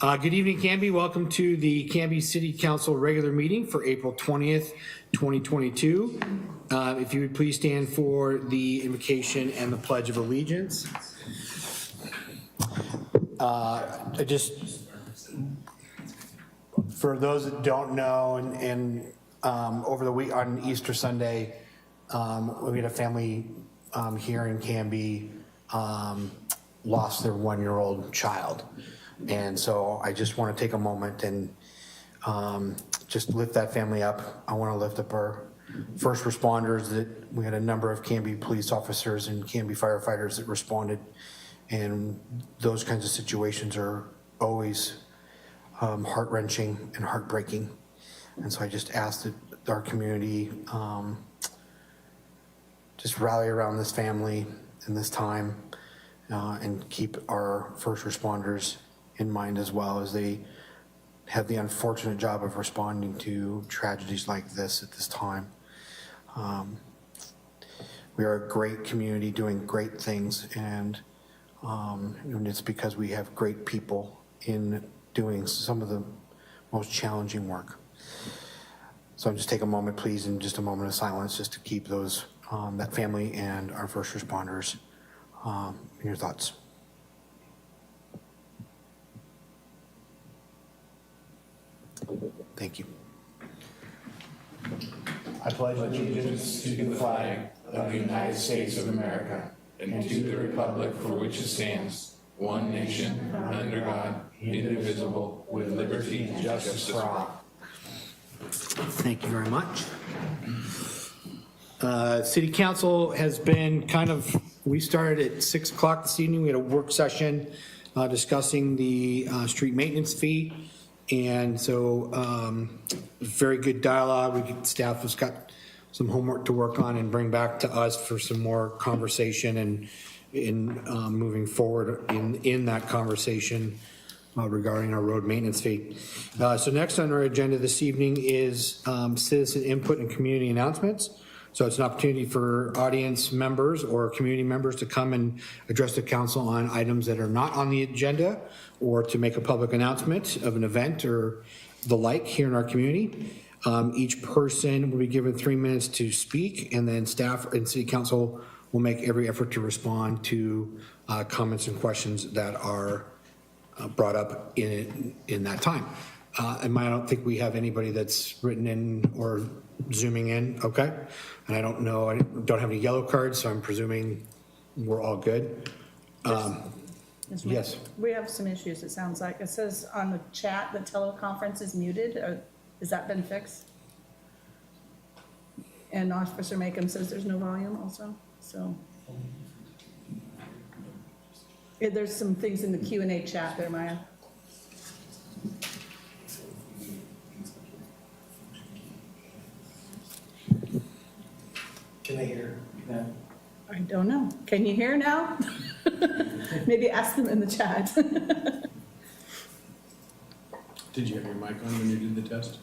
Good evening, Canby. Welcome to the Canby City Council regular meeting for April 20th, 2022. If you would please stand for the invocation and the Pledge of Allegiance. For those that don't know, and over the week on Easter Sunday, we had a family here in Canby lost their 1-year-old child. And so I just want to take a moment and just lift that family up. I want to lift up our first responders. That we had a number of Canby police officers and Canby firefighters that responded, and those kinds of situations are always heart-wrenching and heartbreaking. And so I just ask that our community just rally around this family in this time and keep our first responders in mind as well, as they have the unfortunate job of responding to tragedies like this at this time. We are a great community doing great things, and it's because we have great people in doing some of the most challenging work. So I'll just take a moment, please, and just a moment of silence just to keep those, that family and our first responders in your thoughts. Thank you. I pledge allegiance to the flag of the United States of America and to the republic for which it stands, one nation, under God, indivisible, with liberty and justice for all. Thank you very much. City Council has been we started at 6 o'clock this evening. We had a work session discussing the street maintenance fee. And so very good dialogue. Staff has got some homework to work on and bring back to us for some more conversation and in moving forward in that conversation regarding our road maintenance fee. So next on our agenda this evening is citizen input and community announcements. So it's an opportunity for audience members or community members to come and address the council on items that are not on the agenda, or to make a public announcement of an event or the like here in our community. Each person will be given 3 minutes to speak, and then staff and city council will make every effort to respond to comments and questions that are brought up in that time. And I don't think we have anybody that's written in or zooming in. Okay. And I don't know, I don't have any yellow cards, so I'm presuming we're all good. Yes. We have some issues, it sounds like. It says on the chat that teleconference is muted. Has that been fixed? And Officer Macomb says there's no volume also. So there's some things in the Q&A chat there, Maya. Can they hear? Yeah. I don't know. Can you hear now? Maybe ask them in the chat. Did you have your mic on when you did the test?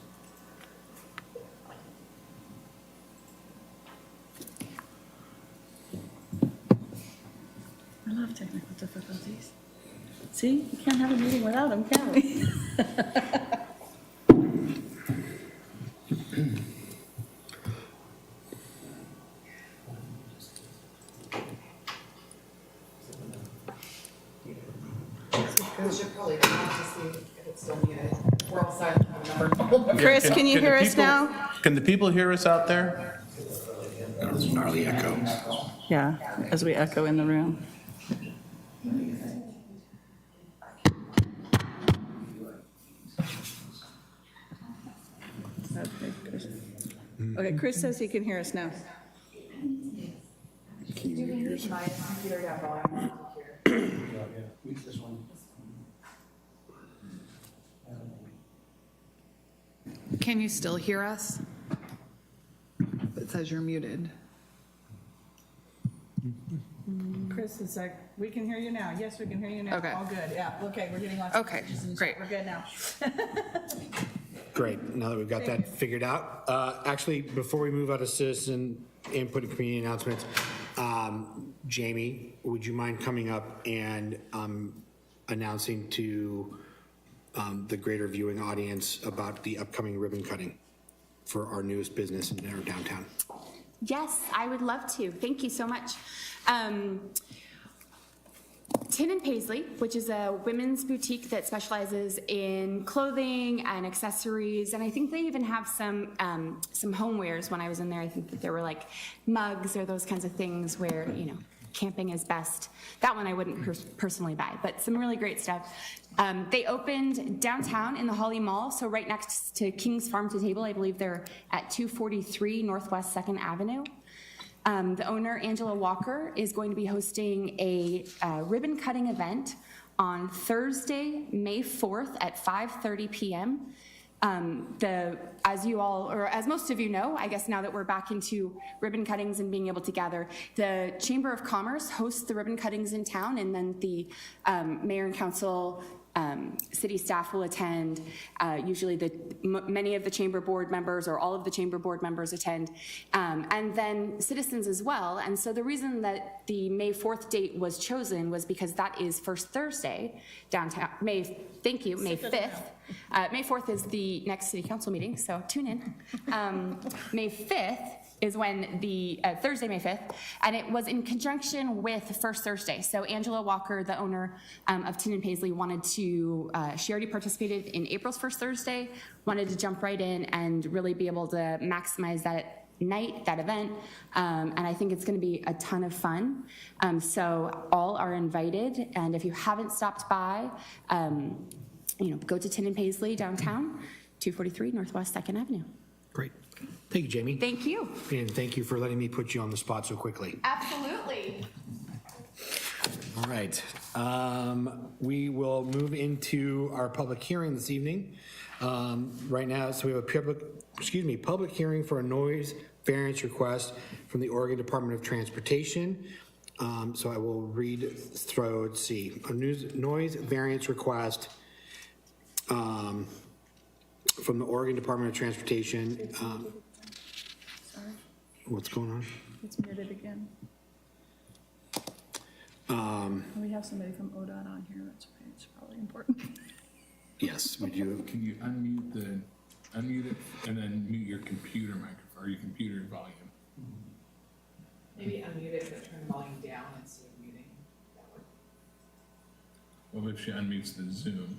I love technical difficulties. See, we can't have a meeting without them, can we? We should probably check to see if it's still muted. We're all silent on number. Chris, can you hear us now? Can the people hear us out there? There's a gnarly echo. Yeah, as we echo in the room. Okay, Chris says he can hear us now. Can you hear us? My computer got volume. This one. Can you still hear us? It says you're muted. Chris is like, we can hear you now. Yes, we can hear you now. Okay. All good, yeah. Okay, we're getting lots of Okay, messages in the great. chat. We're good now. Great. Now that we've got that figured out. Actually, before we move out of citizen input and community announcements, Jamie, would you mind coming up and announcing to the greater viewing audience about the upcoming ribbon cutting for our newest business in our downtown. Yes, I would love to. Thank you so much. Tin and Paisley, which is a women's boutique that specializes in clothing and accessories, and I think they even have some homewares. When I was in there, I think that there were like mugs or those kinds of things where, you know, camping is best. That one I wouldn't personally buy, but some really great stuff. They opened downtown in the Holly Mall, so right next to King's Farm to Table. I believe they're at 243 Northwest 2nd Avenue. The owner, Angela Walker, is going to be hosting a ribbon cutting event on Thursday, May 4th at 5:30 p.m. As you all, or as most of you know, I guess now that we're back into ribbon cuttings and being able to gather, the Chamber of Commerce hosts the ribbon cuttings in town, and then the mayor and council, city staff will attend. Usually many of the chamber board members or all of the chamber board members attend, and then citizens as well. And so the reason that the May 4th date was chosen was because that is First Thursday downtown. May 5th. May 4th is the next city council meeting, so tune in. May 5th is when the Thursday, May 5th, and it was in conjunction with First Thursday. So Angela Walker, the owner of Tin and Paisley, wanted to, she already participated in April's First Thursday, wanted to jump right in and really be able to maximize that night, that event, and I think it's going to be a ton of fun. So all are invited, and if you haven't stopped by, you know, go to Tin and Paisley downtown, 243 Northwest 2nd Avenue. Great. Thank you, Jamie. Thank you. And thank you for letting me put you on the spot so quickly. Absolutely. All right. We will move into our public hearing this evening. Right now, so we have a public hearing for a noise variance request from the Oregon Department of Transportation. So I will read through, let's see, a noise variance request from the Oregon Department of Transportation. Sorry, What's going on? it's muted again. We have somebody from Odot on here, that's okay, it's probably important. Yes, we do. Can you unmute it and then mute your computer microphone or your computer volume? Maybe unmute it, but turn the volume down instead of muting. That would- Well, if she unmutes the Zoom.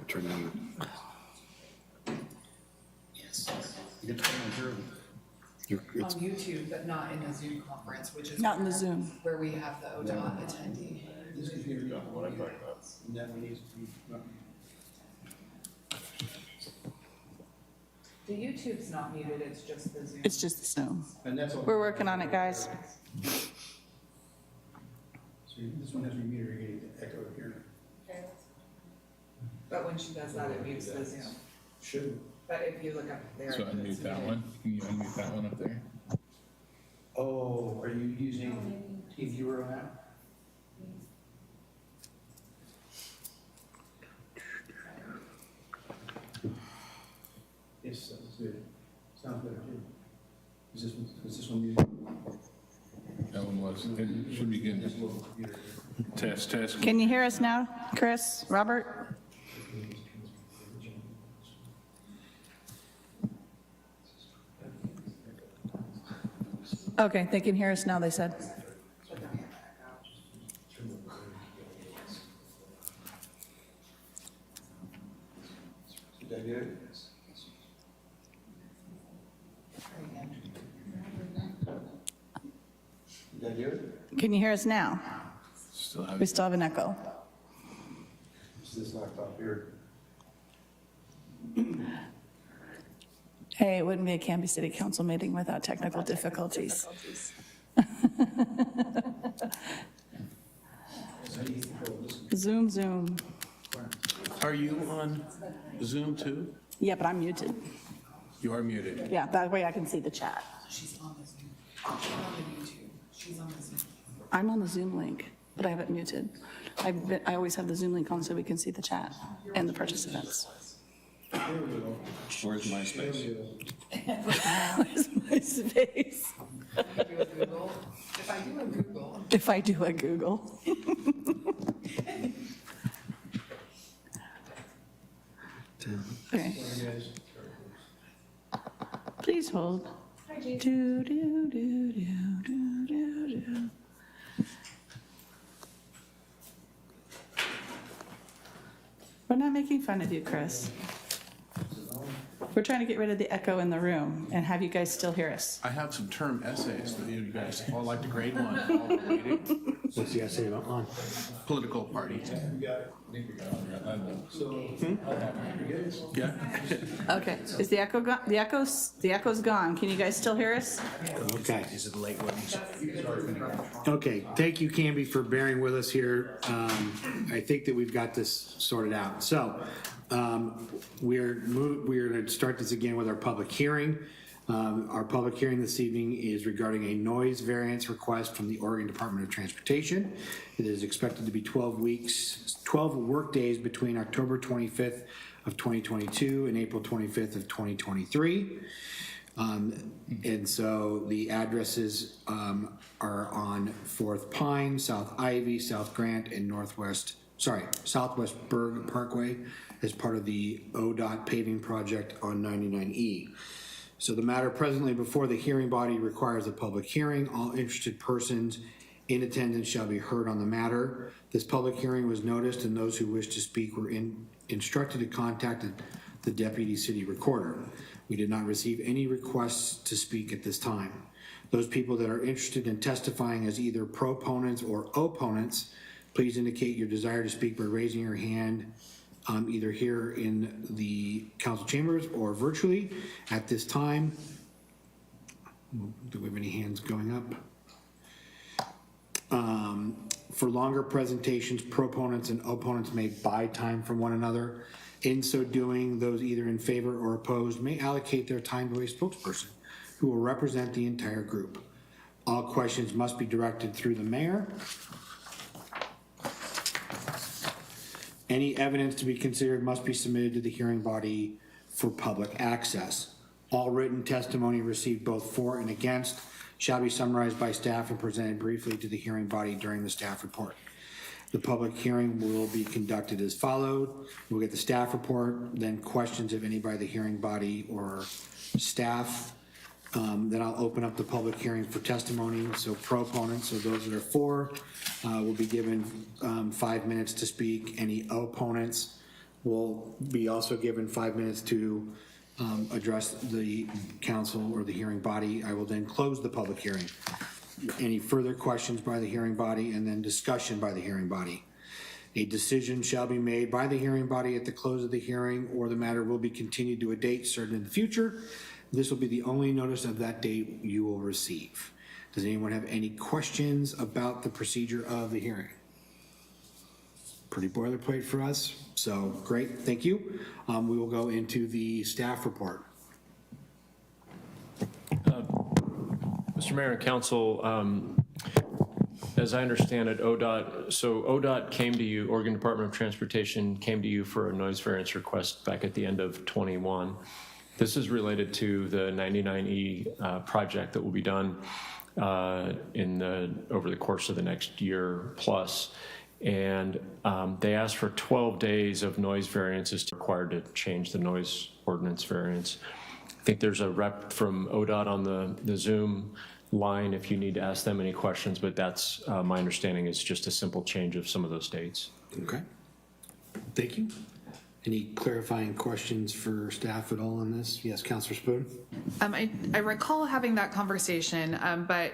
Turn on. Yes. You can turn on your. On YouTube, but not in the Zoom conference, which is. Not in the Zoom. Where we have the Odot attendee. This computer got what I talked about. And that one needs to be. The YouTube's not muted, it's just the Zoom. It's just Zoom. And that's all. We're working on it, guys. So this one has your meter, you get the echo here. But when she does that, it mutes the Zoom. Should. But if you look up there. So unmute that one. Can you unmute that one up there? Oh, are you using TViewer on that? Yes, that's good. Sounds better too. Is this one muted? That one was. It should be good. This little computer. Test. Can you hear us now, Chris, Robert? Okay, they can hear us now, they said. Did that get it? Did that do it? Can you hear us now? Still have We still have an echo. Is this laptop here? Hey, it wouldn't be a Canby City Council meeting without technical difficulties. Zoom. Are you on Zoom too? Yeah, but I'm muted. You are muted. Yeah, that way I can see the chat. She's on the Zoom. She's on the YouTube. She's on the Zoom. I'm on the Zoom link, but I have it muted. I always have the Zoom link on so we can see the chat and the participants. Where's my space? Where's my space? do a Google. If I do a Google. If I do a Google. Okay. Please hold. Do, do, do, do, do, do, do. We're not making fun of you, Chris. We're trying to get rid of the echo in the room and have you guys still hear us. I have some term essays that you guys all like to grade one. All related. What's the essay on? Political party. Yeah. Okay, is the echo gone? The echo's gone. Can you guys still hear us? Okay. These are the late ones. Okay, thank you, Canby, for bearing with us here. I think that we've got this sorted out. So, we're going to start this again with our public hearing. Our public hearing this evening is regarding a noise variance request from the Oregon Department of Transportation. It is expected to be 12 work days between October 25th of 2022 and April 25th of 2023. And so the addresses are on 4th Pine, South Ivy, South Grant, and Southwest Berg Parkway as part of the Odot paving project on 99E. So the matter presently before the hearing body requires a public hearing. All interested persons in attendance shall be heard on the matter. This public hearing was noticed, and those who wish to speak were instructed to contact the deputy city recorder. We did not receive any requests to speak at this time. Those people that are interested in testifying as either proponents or opponents, please indicate your desire to speak by raising your hand, either here in the council chambers or virtually at this time. Do we have any hands going up? For longer presentations, proponents and opponents may buy time from one another. In so doing, those either in favor or opposed may allocate their time to a spokesperson who will represent the entire group. All questions must be directed through the mayor. Any evidence to be considered must be submitted to the hearing body for public access. All written testimony received both for and against shall be summarized by staff and presented briefly to the hearing body during the staff report. The public hearing will be conducted as followed. We'll get the staff report, then questions of any by the hearing body or staff. Then I'll open up the public hearing for testimony. So proponents, so those that are for, will be given 5 minutes to speak. Any opponents will be also given 5 minutes to address the council or the hearing body. I will then close the public hearing. Any further questions by the hearing body and then discussion by the hearing body. A decision shall be made by the hearing body at the close of the hearing, or the matter will be continued to a date certain in the future. This will be the only notice of that date you will receive. Does anyone have any questions about the procedure of the hearing? Pretty boilerplate for us, so great, thank you. We will go into the staff report. Mr. Mayor and Council, as I understand it, Odot came to you, Oregon Department of Transportation came to you for a noise variance request back at the end of 21. This is related to the 99E project that will be done over the course of the next year plus. And they asked for 12 days of noise variances required to change the noise ordinance variance. I think there's a rep from Odot on the Zoom line if you need to ask them any questions, but that's my understanding is just a simple change of some of those dates. Okay, thank you. Any clarifying questions for staff at all on this? Yes, Councilor Spoon? I recall having that conversation, but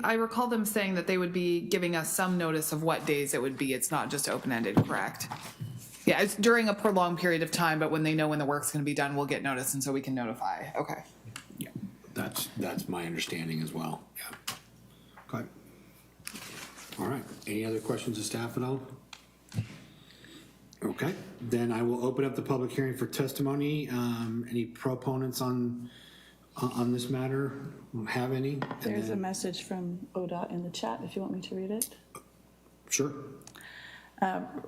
I recall them saying that they would be giving us some notice of what days it would be. It's not just open-ended, correct? Yeah, it's during a prolonged period of time, but when they know when the work's going to be done, we'll get notice, and so we can notify. Okay. Yeah, that's my understanding as well. Yeah. Okay. All right. Any other questions of staff at all? Okay. Then I will open up the public hearing for testimony. Any proponents on this matter? Have any? And There's a message from Odot in the chat if you want me to read it. Sure.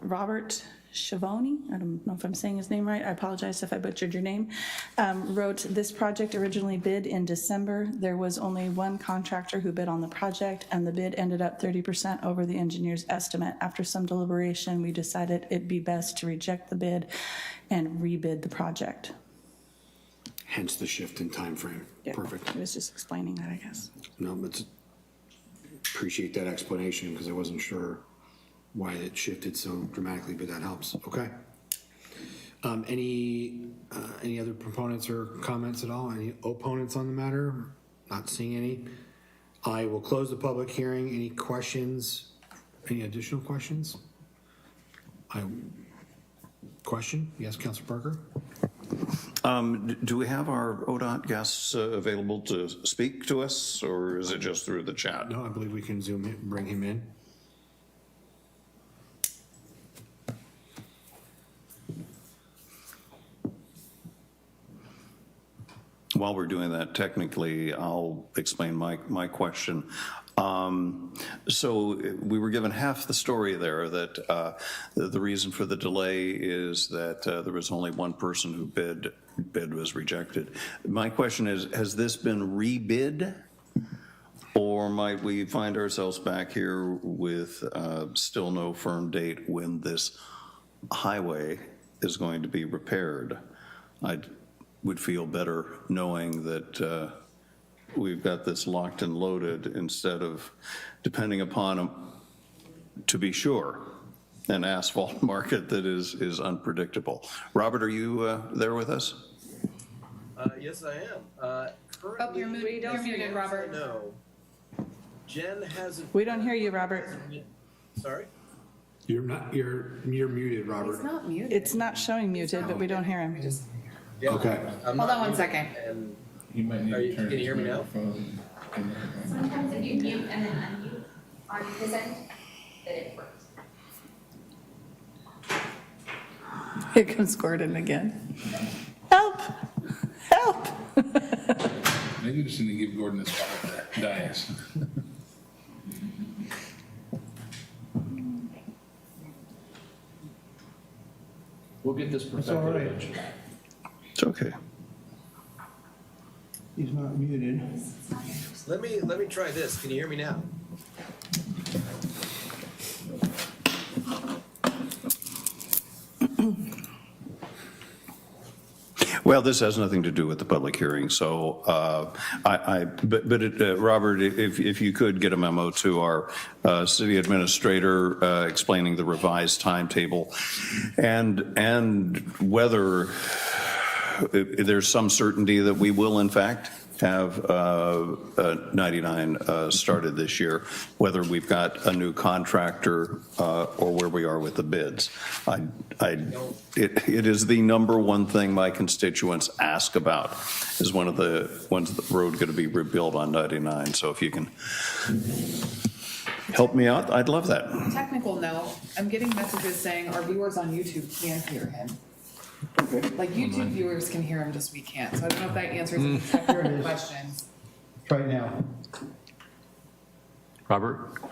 Robert Schiavone, I don't know if I'm saying his name right, I apologize if I butchered your name, wrote, "This project originally bid in December. There was only one contractor who bid on the project, and the bid ended up 30% over the engineer's estimate. After some deliberation, we decided it'd be best to reject the bid and rebid the project." Hence the shift in time frame. Yeah, Perfect. I was just explaining that, I guess. No, but appreciate that explanation because I wasn't sure why it shifted so dramatically, but that helps. Okay. Any other proponents or comments at all? Any opponents on the matter? Not seeing any. I will close the public hearing. Any questions? Any additional questions? Question? Yes, Councilor Parker? Do we have our ODOT guests available to speak to us, or is it just through the chat? No, I believe we can zoom in, bring him in. While we're doing that, technically, I'll explain my question. So we were given half the story there, that the reason for the delay is that there was only one person who bid was rejected. My question is, has this been rebid? Or might we find ourselves back here with still no firm date when this highway is going to be repaired? I would feel better knowing that we've got this locked and loaded instead of depending upon, to be sure, an asphalt market that is unpredictable. Robert, are you there with us? Yes, I am. Currently, You're muted, Robert. no. Jen hasn't. We don't hear you, Robert. Sorry? You're muted, Robert. It's not muted. It's not showing muted, but we don't hear him. Yeah, Okay. I'm Hold not on one muted, second. And You might need Are you- to turn can you his hear me now? microphone. Sometimes if you mute and then unmute on his end, then it works. Here comes Gordon again. Help! Help! Maybe we just need to give Gordon this spot up there. Dias. We'll get this That's all perfected right. eventually. It's okay. He's not muted. let me try this. Can you hear me now? Well, this has nothing to do with the public hearing, so Robert, if you could get a memo to our city administrator explaining the revised timetable and whether there's some certainty that we will in fact have 99 started this year, whether we've got a new contractor or where we are with the bids. It is the number one thing my constituents ask about, is when's the road going to be rebuilt on 99. So if you can help me out, I'd love that. Technical note, I'm getting messages saying our viewers on YouTube can't hear him. Like YouTube viewers can hear him, just we can't. So I don't know if that answers any technical questions. Try it now. Robert?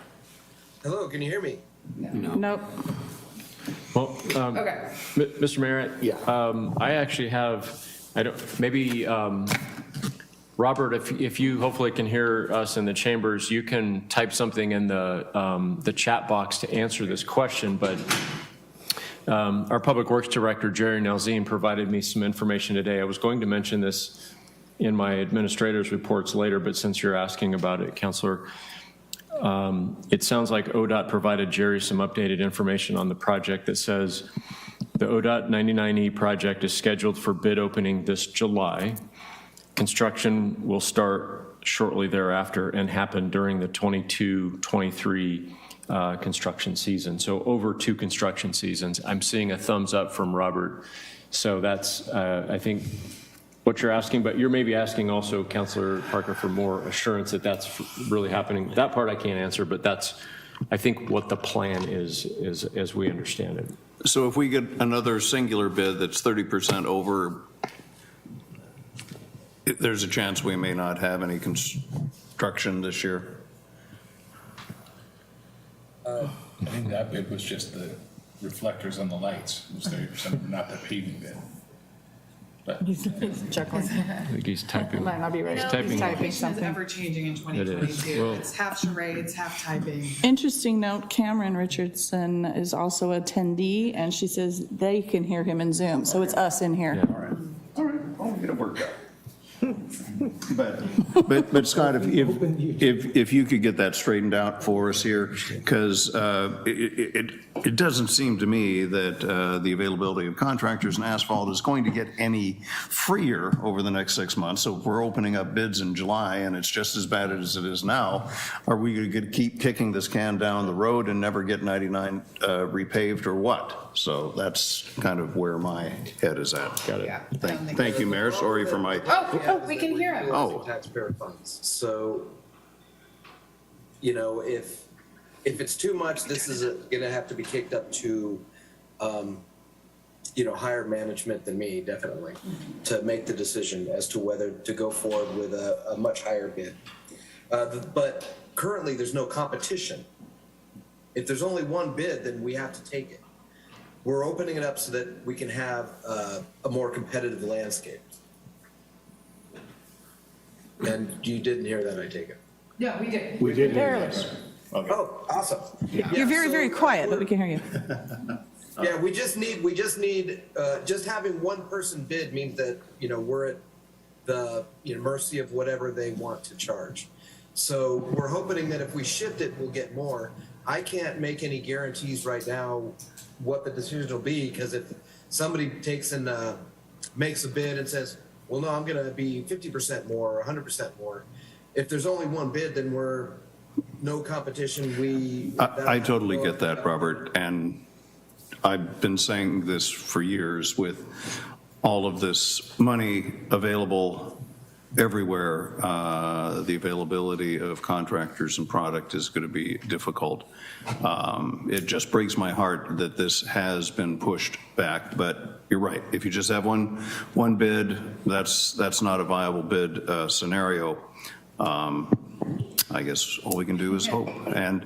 Hello, can you hear me? Nope. Well, Okay. Mr. Mayor, I actually have, Robert, if you hopefully can hear us in the chambers, you can type something in the chat box to answer this question, but our Public Works Director, Jerry Nalzine, provided me some information today. I was going to mention this in my administrator's reports later, but since you're asking about it, Councilor, it sounds like ODOT provided Jerry some updated information on the project that says the ODOT 99E project is scheduled for bid opening this July. Construction will start shortly thereafter and happen during the 22-23 construction season. So over 2 construction seasons. I'm seeing a thumbs up from Robert. So that's, I think, what you're asking, but you're maybe asking also, Councilor Parker, for more assurance that that's really happening. That part I can't answer, but that's, I think, what the plan is as we understand it. So if we get another singular bid that's 30% over, there's a chance we may not have any construction this year? I think that bid was just reflectors on the lights, not the paving bid. But He's chuckling. I think he's typing. Might not be right. You know, He's typing Invocation is something. ever changing in is. 2022. Well- It's half charades, half typing. Interesting note, Cameron Richardson is also attendee, and she says they can hear him in Zoom, so it's us in here. All right, I'll get it worked out. But Scott, if you could get that straightened out for us here, because it doesn't seem to me that the availability of contractors and asphalt is going to get any freer over the next 6 months. So if we're opening up bids in July and it's just as bad as it is now, are we going to keep kicking this can down the road and never get 99 repaved or what? So that's kind of where my head is at. Got it. Yeah. Thank you, Mayor. Sorry for my. Oh, we can hear him. Oh. Taxpayer funds. So, you know, if it's too much, this is gonna have to be kicked up to, you know, higher management than me, definitely, to make the decision as to whether to go forward with a much higher bid. But currently, there's no competition. If there's only one bid, then we have to take it. We're opening it up so that we can have a more competitive landscape. And you didn't hear that, I take it? Yeah, we did. We did. Barely. Oh, awesome. You're very, very quiet, but we can hear you. Yeah, we just need, just having one person bid means that, you know, we're at the mercy of whatever they want to charge. So we're hoping that if we shift it, we'll get more. I can't make any guarantees right now what the decision will be, because if somebody takes and makes a bid and says, well, no, I'm going to be 50% more or 100% more. If there's only one bid, then we're no competition. I totally get that, Robert, and I've been saying this for years. With all of this money available everywhere, the availability of contractors and product is going to be difficult. It just breaks my heart that this has been pushed back, but you're right. If you just have one bid, that's not a viable bid scenario. I guess all we can do is hope. And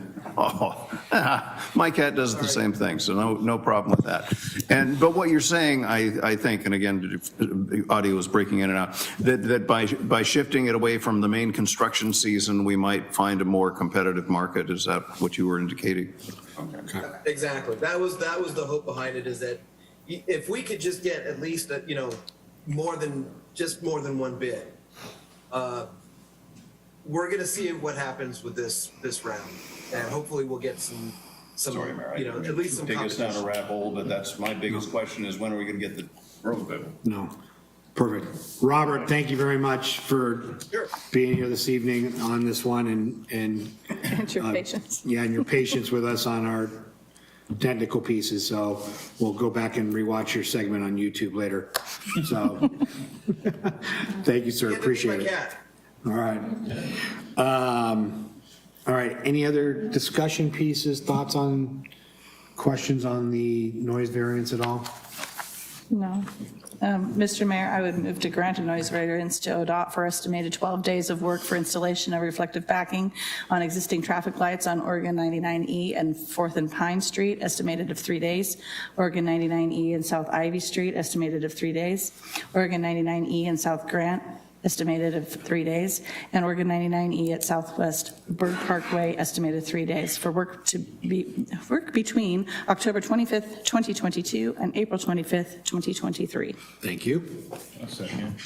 my cat does the same thing, so no problem with that. But what you're saying, I think, and again, the audio is breaking in and out, that by shifting it away from the main construction season, we might find a more competitive market. Is that what you were indicating? Okay. Exactly. That was the hope behind it, is that if we could just get at least more than one bid. We're going to see what happens with this round, and hopefully we'll get some Sorry, Mayor, at least some take us down a competition. rabbit hole, but that's my biggest question is when are we going to get the road bid? No. Perfect. Robert, thank you very much for Sure. being here this evening on this one and And your patience. yeah, and your patience with us on our technical pieces. So we'll go back and rewatch your segment on YouTube later. So thank you, sir. Get to meet Appreciate my it. cat. All right. All right. Any other discussion pieces, thoughts on, questions on the noise variance at all? No. Mr. Mayor, I would move to grant a noise variance to Odot for estimated 12 days of work for installation of reflective backing on existing traffic lights on Oregon 99E and 4th and Pine Street, estimated of 3 days. Oregon 99E and South Ivy Street, estimated of 3 days. Oregon 99E and South Grant, estimated of 3 days, and Oregon 99E at Southwest Bird Parkway, estimated 3 days, for work between October 25th, 2022 and April 25th, 2023. Thank you. A second.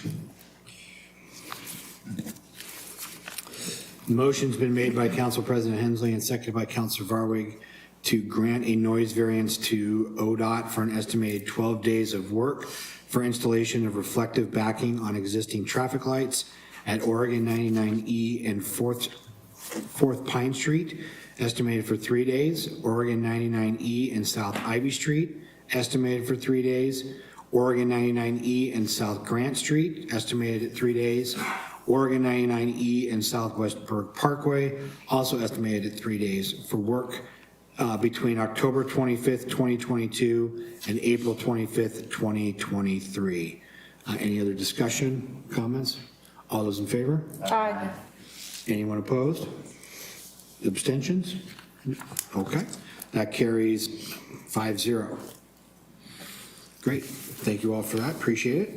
Motion's been made by Council President Hensley and seconded by Councilor Varwig to grant a noise variance to ODOT for an estimated 12 days of work for installation of reflective backing on existing traffic lights at Oregon 99E and 4th Pine Street, estimated for 3 days. Oregon 99E and South Ivy Street, estimated for 3 days. Oregon 99E and South Grant Street, estimated at 3 days. Oregon 99E and Southwest Berg Parkway, also estimated at 3 days for work between October 25th, 2022 and April 25th, 2023. Any other discussion, comments? All those in favor? Aye. Anyone opposed? Abstentions? Okay. That carries 5-0. Great, thank you all for that, appreciate it.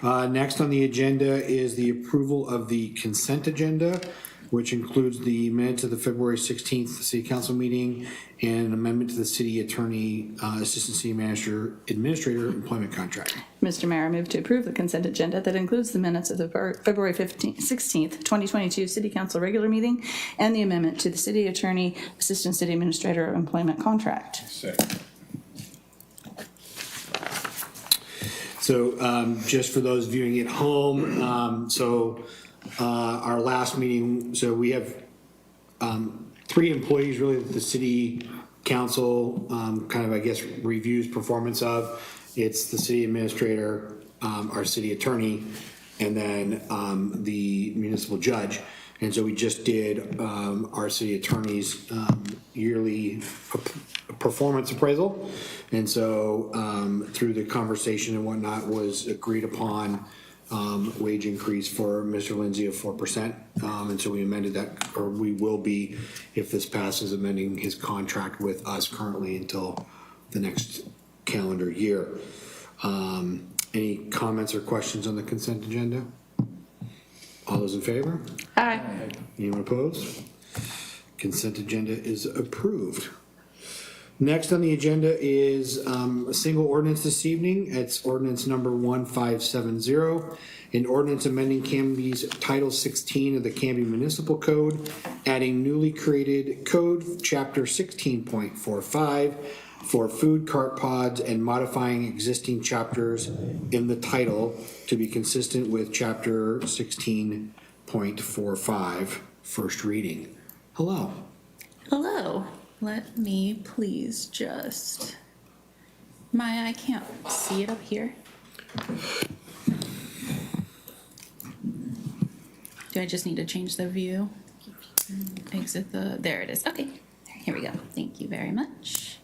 Next on the agenda is the approval of the consent agenda, which includes the minutes of the February 16th City Council meeting and an amendment to the City Attorney, Assistant City Manager, Administrator Employment Contract. Mr. Mayor, I move to approve the consent agenda that includes the minutes of the February 16th, 2022 City Council regular meeting and the amendment to the City Attorney, Assistant City Administrator Employment Contract. Second. So just for those viewing at home, our last meeting, so we have 3 employees really that the city council kind of, I guess, reviews performance of. It's the city administrator, our city attorney, and then the municipal judge. And so we just did our city attorney's yearly performance appraisal. And so through the conversation and whatnot was agreed upon wage increase for Mr. Lindsay of 4%. And so we amended that, or we will be, if this passes, amending his contract with us currently until the next calendar year. Any comments or questions on the consent agenda? All those in favor? Aye. Anyone opposed? Consent agenda is approved. Next on the agenda is a single ordinance this evening. It's ordinance number 1570, an ordinance amending Canby's Title 16 of the Canby Municipal Code, adding newly created code chapter 16.45 for food cart pods and modifying existing chapters in the title to be consistent with chapter 16.45, first reading. Hello. Hello. Let me please just, Maya, I can't see it up here. Do I just need to change the view? Exit the, there it is. Okay, here we go. Thank you very much.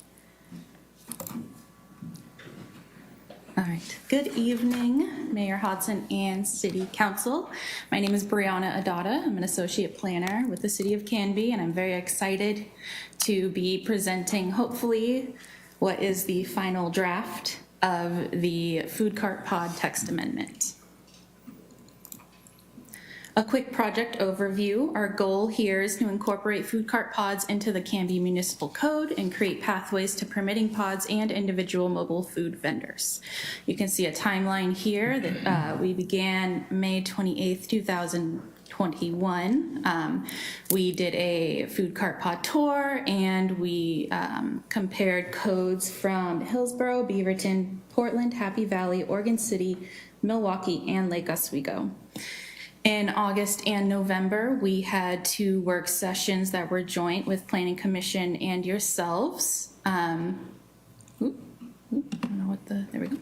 All right, good evening, Mayor Hodson and City Council. My name is Brianna Odot. I'm an associate planner with the City of Canby, and I'm very excited to be presenting, hopefully, what is the final draft of the food cart pod text amendment. A quick project overview. Our goal here is to incorporate food cart pods into the Canby Municipal Code and create pathways to permitting pods and individual mobile food vendors. You can see a timeline here that we began May 28th, 2021. We did a food cart pod tour and we compared codes from Hillsborough, Beaverton, Portland, Happy Valley, Oregon City, Milwaukee, and Lake Oswego. In August and November, we had 2 work sessions that were joint with Planning Commission and yourselves. I don't know what there we go.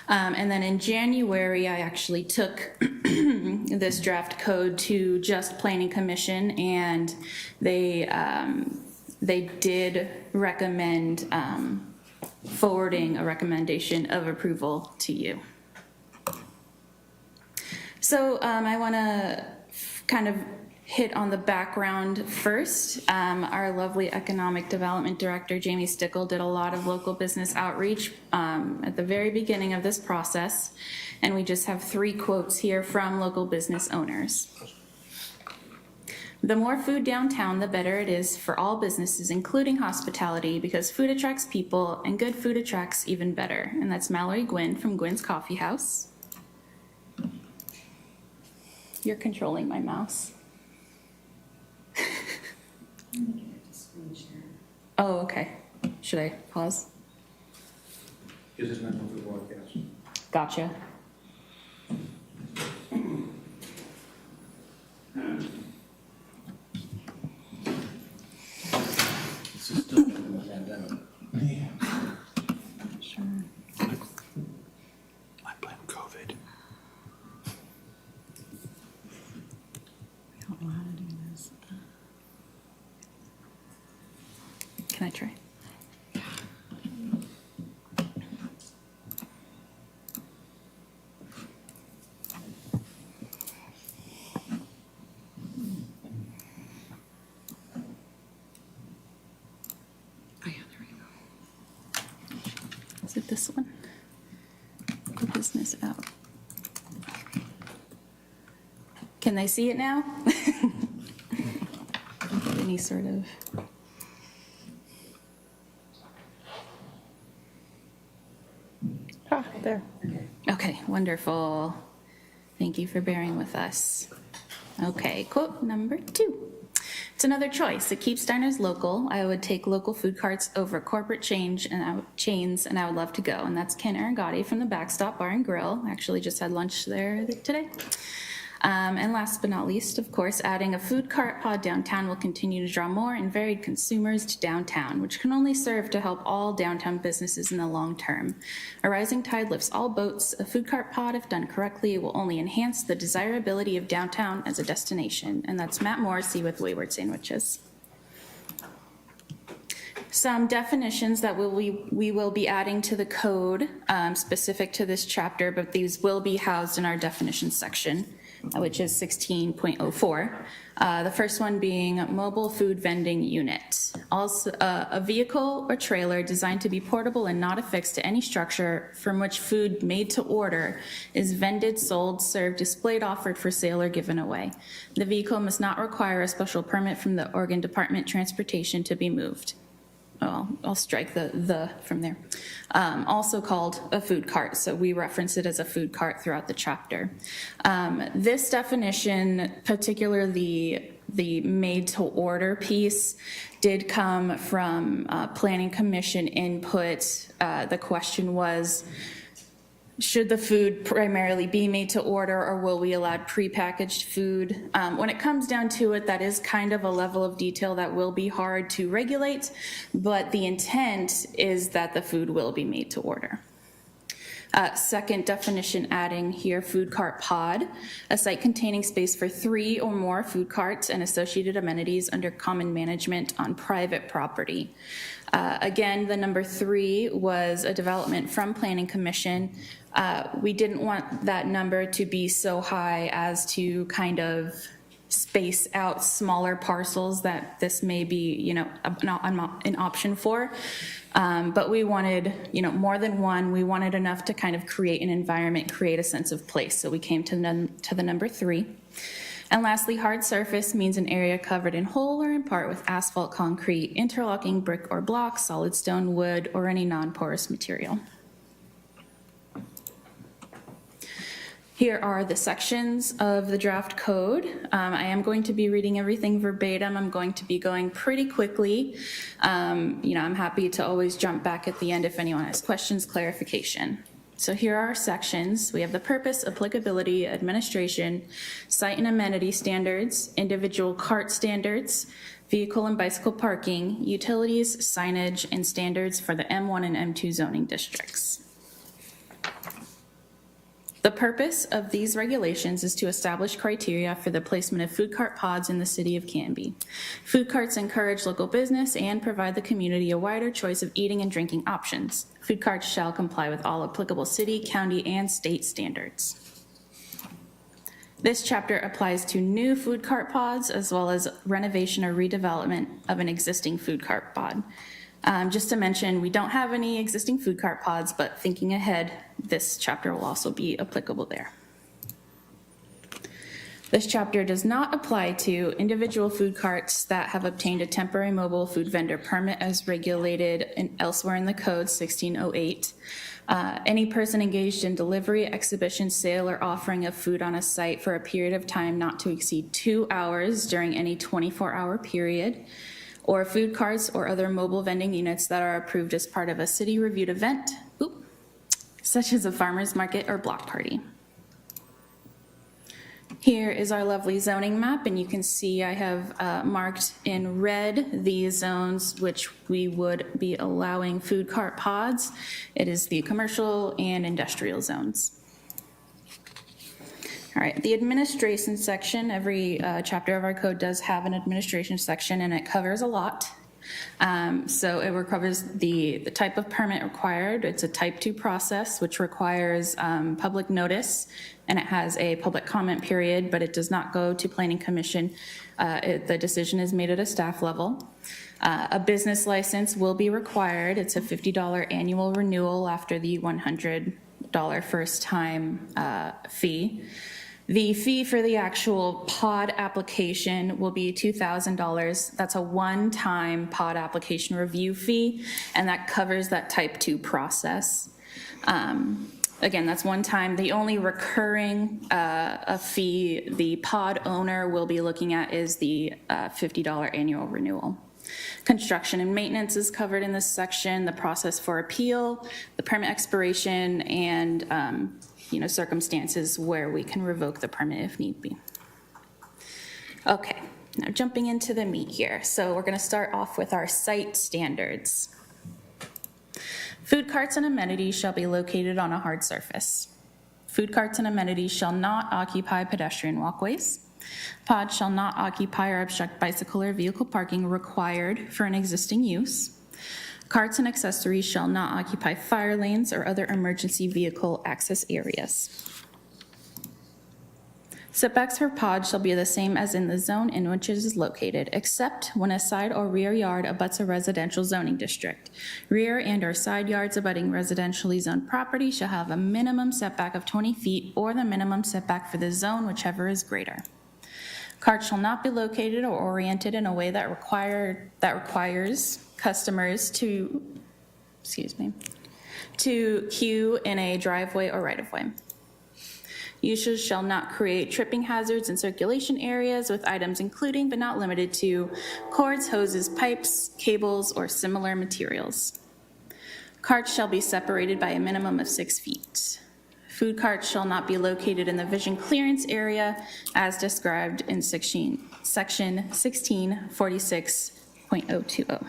And then in January, I actually took this draft code to just Planning Commission, and they did recommend forwarding a recommendation of approval to you. So I want to kind of hit on the background first. Our lovely Economic Development Director, Jamie Stickle, did a lot of local business outreach at the very beginning of this process, and we just have 3 quotes here from local business owners. The more food downtown, the better it is for all businesses, including hospitality, because food attracts people, and good food attracts even better. And that's Mallory Gwynn from Gwynn's Coffee House. You're controlling my mouse. Oh, okay. Should I pause? Because it's not for the broadcast. Gotcha. This is still in the pandemic. Sure. I blame COVID. I don't know how to do this. Can I try? I this one. Local business out. Can they see it now? Get any sort of. Ah, there. Okay, wonderful. Thank you for bearing with us. Okay, quote number 2. It's another choice. It keeps diners local. I would take local food carts over corporate chains, and I would love to go. And that's Ken Aragati from the Backstop Bar and Grill. Actually just had lunch there today. And last but not least, of course, adding a food cart pod downtown will continue to draw more and varied consumers to downtown, which can only serve to help all downtown businesses in the long term. A rising tide lifts all boats. A food cart pod, if done correctly, will only enhance the desirability of downtown as a destination. And that's Matt Morrissey with Wayward Sandwiches. Some definitions that we will be adding to the code specific to this chapter, but these will be housed in our definitions section, which is 16.04. The first one being mobile food vending unit. Also, a vehicle or trailer designed to be portable and not affixed to any structure from which food made to order is vended, sold, served, displayed, offered for sale, or given away. The vehicle must not require a special permit from the Oregon Department of Transportation to be moved. Oh, I'll strike the from there. Also called a food cart, so we reference it as a food cart throughout the chapter. This definition, particularly the made to order piece, did come from Planning Commission input. The question was, should the food primarily be made to order, or will we allow prepackaged food? When it comes down to it, that is kind of a level of detail that will be hard to regulate, but the intent is that the food will be made to order. Second definition adding here, food cart pod, a site containing space for 3 or more food carts and associated amenities under common management on private property. Again, the number 3 was a development from Planning Commission. We didn't want that number to be so high as to kind of space out smaller parcels that this may be, you know, an option for. But we wanted, you know, more than one. We wanted enough to kind of create an environment, create a sense of place. So we came to the number 3. And lastly, hard surface means an area covered in whole or in part with asphalt, concrete, interlocking brick or block, solid stone, wood, or any non-porous material. Here are the sections of the draft code. I am going to be reading everything verbatim. I'm going to be going pretty quickly. You know, I'm happy to always jump back at the end if anyone has questions, clarification. So here are our sections. We have the purpose, applicability, administration, site and amenity standards, individual cart standards, vehicle and bicycle parking, utilities, signage, and standards for the M1 and M2 zoning districts. The purpose of these regulations is to establish criteria for the placement of food cart pods in the city of Canby. Food carts encourage local business and provide the community a wider choice of eating and drinking options. Food carts shall comply with all applicable city, county, and state standards. This chapter applies to new food cart pods as well as renovation or redevelopment of an existing food cart pod. Just to mention, we don't have any existing food cart pods, but thinking ahead, this chapter will also be applicable there. This chapter does not apply to individual food carts that have obtained a temporary mobile food vendor permit as regulated elsewhere in the code, 1608. Any person engaged in delivery, exhibition, sale, or offering of food on a site for a period of time not to exceed 2 hours during any 24-hour period, or food carts or other mobile vending units that are approved as part of a city-reviewed event, such as a farmer's market or block party. Here is our lovely zoning map, and you can see I have marked in red these zones which we would be allowing food cart pods. It is the commercial and industrial zones. All right, the administration section, every chapter of our code does have an administration section, and it covers a lot. So it covers the type of permit required. It's a type 2 process, which requires public notice, and it has a public comment period, but it does not go to Planning Commission. The decision is made at a staff level. A business license will be required. It's a $50 annual renewal after the $100 first time fee. The fee for the actual pod application will be $2,000. That's a one-time pod application review fee, and that covers that type 2 process. Again, that's one time. The only recurring fee the pod owner will be looking at is the $50 annual renewal. Construction and maintenance is covered in this section, the process for appeal, the permit expiration, and circumstances where we can revoke the permit if need be. Okay, now jumping into the meat here. So we're going to start off with our site standards. Food carts and amenities shall be located on a hard surface. Food carts and amenities shall not occupy pedestrian walkways. Pods shall not occupy or obstruct bicycle or vehicle parking required for an existing use. Carts and accessories shall not occupy fire lanes or other emergency vehicle access areas. Setbacks for pods shall be the same as in the zone in which it is located, except when a side or rear yard abuts a residential zoning district. Rear and or side yards abutting residentially zoned property shall have a minimum setback of 20 feet or the minimum setback for the zone, whichever is greater. Carts shall not be located or oriented in a way that requires customers to queue in a driveway or right-of-way. Uses shall not create tripping hazards in circulation areas with items including but not limited to cords, hoses, pipes, cables, or similar materials. Carts shall be separated by a minimum of 6 feet. Food carts shall not be located in the vision clearance area as described in section 1646.020.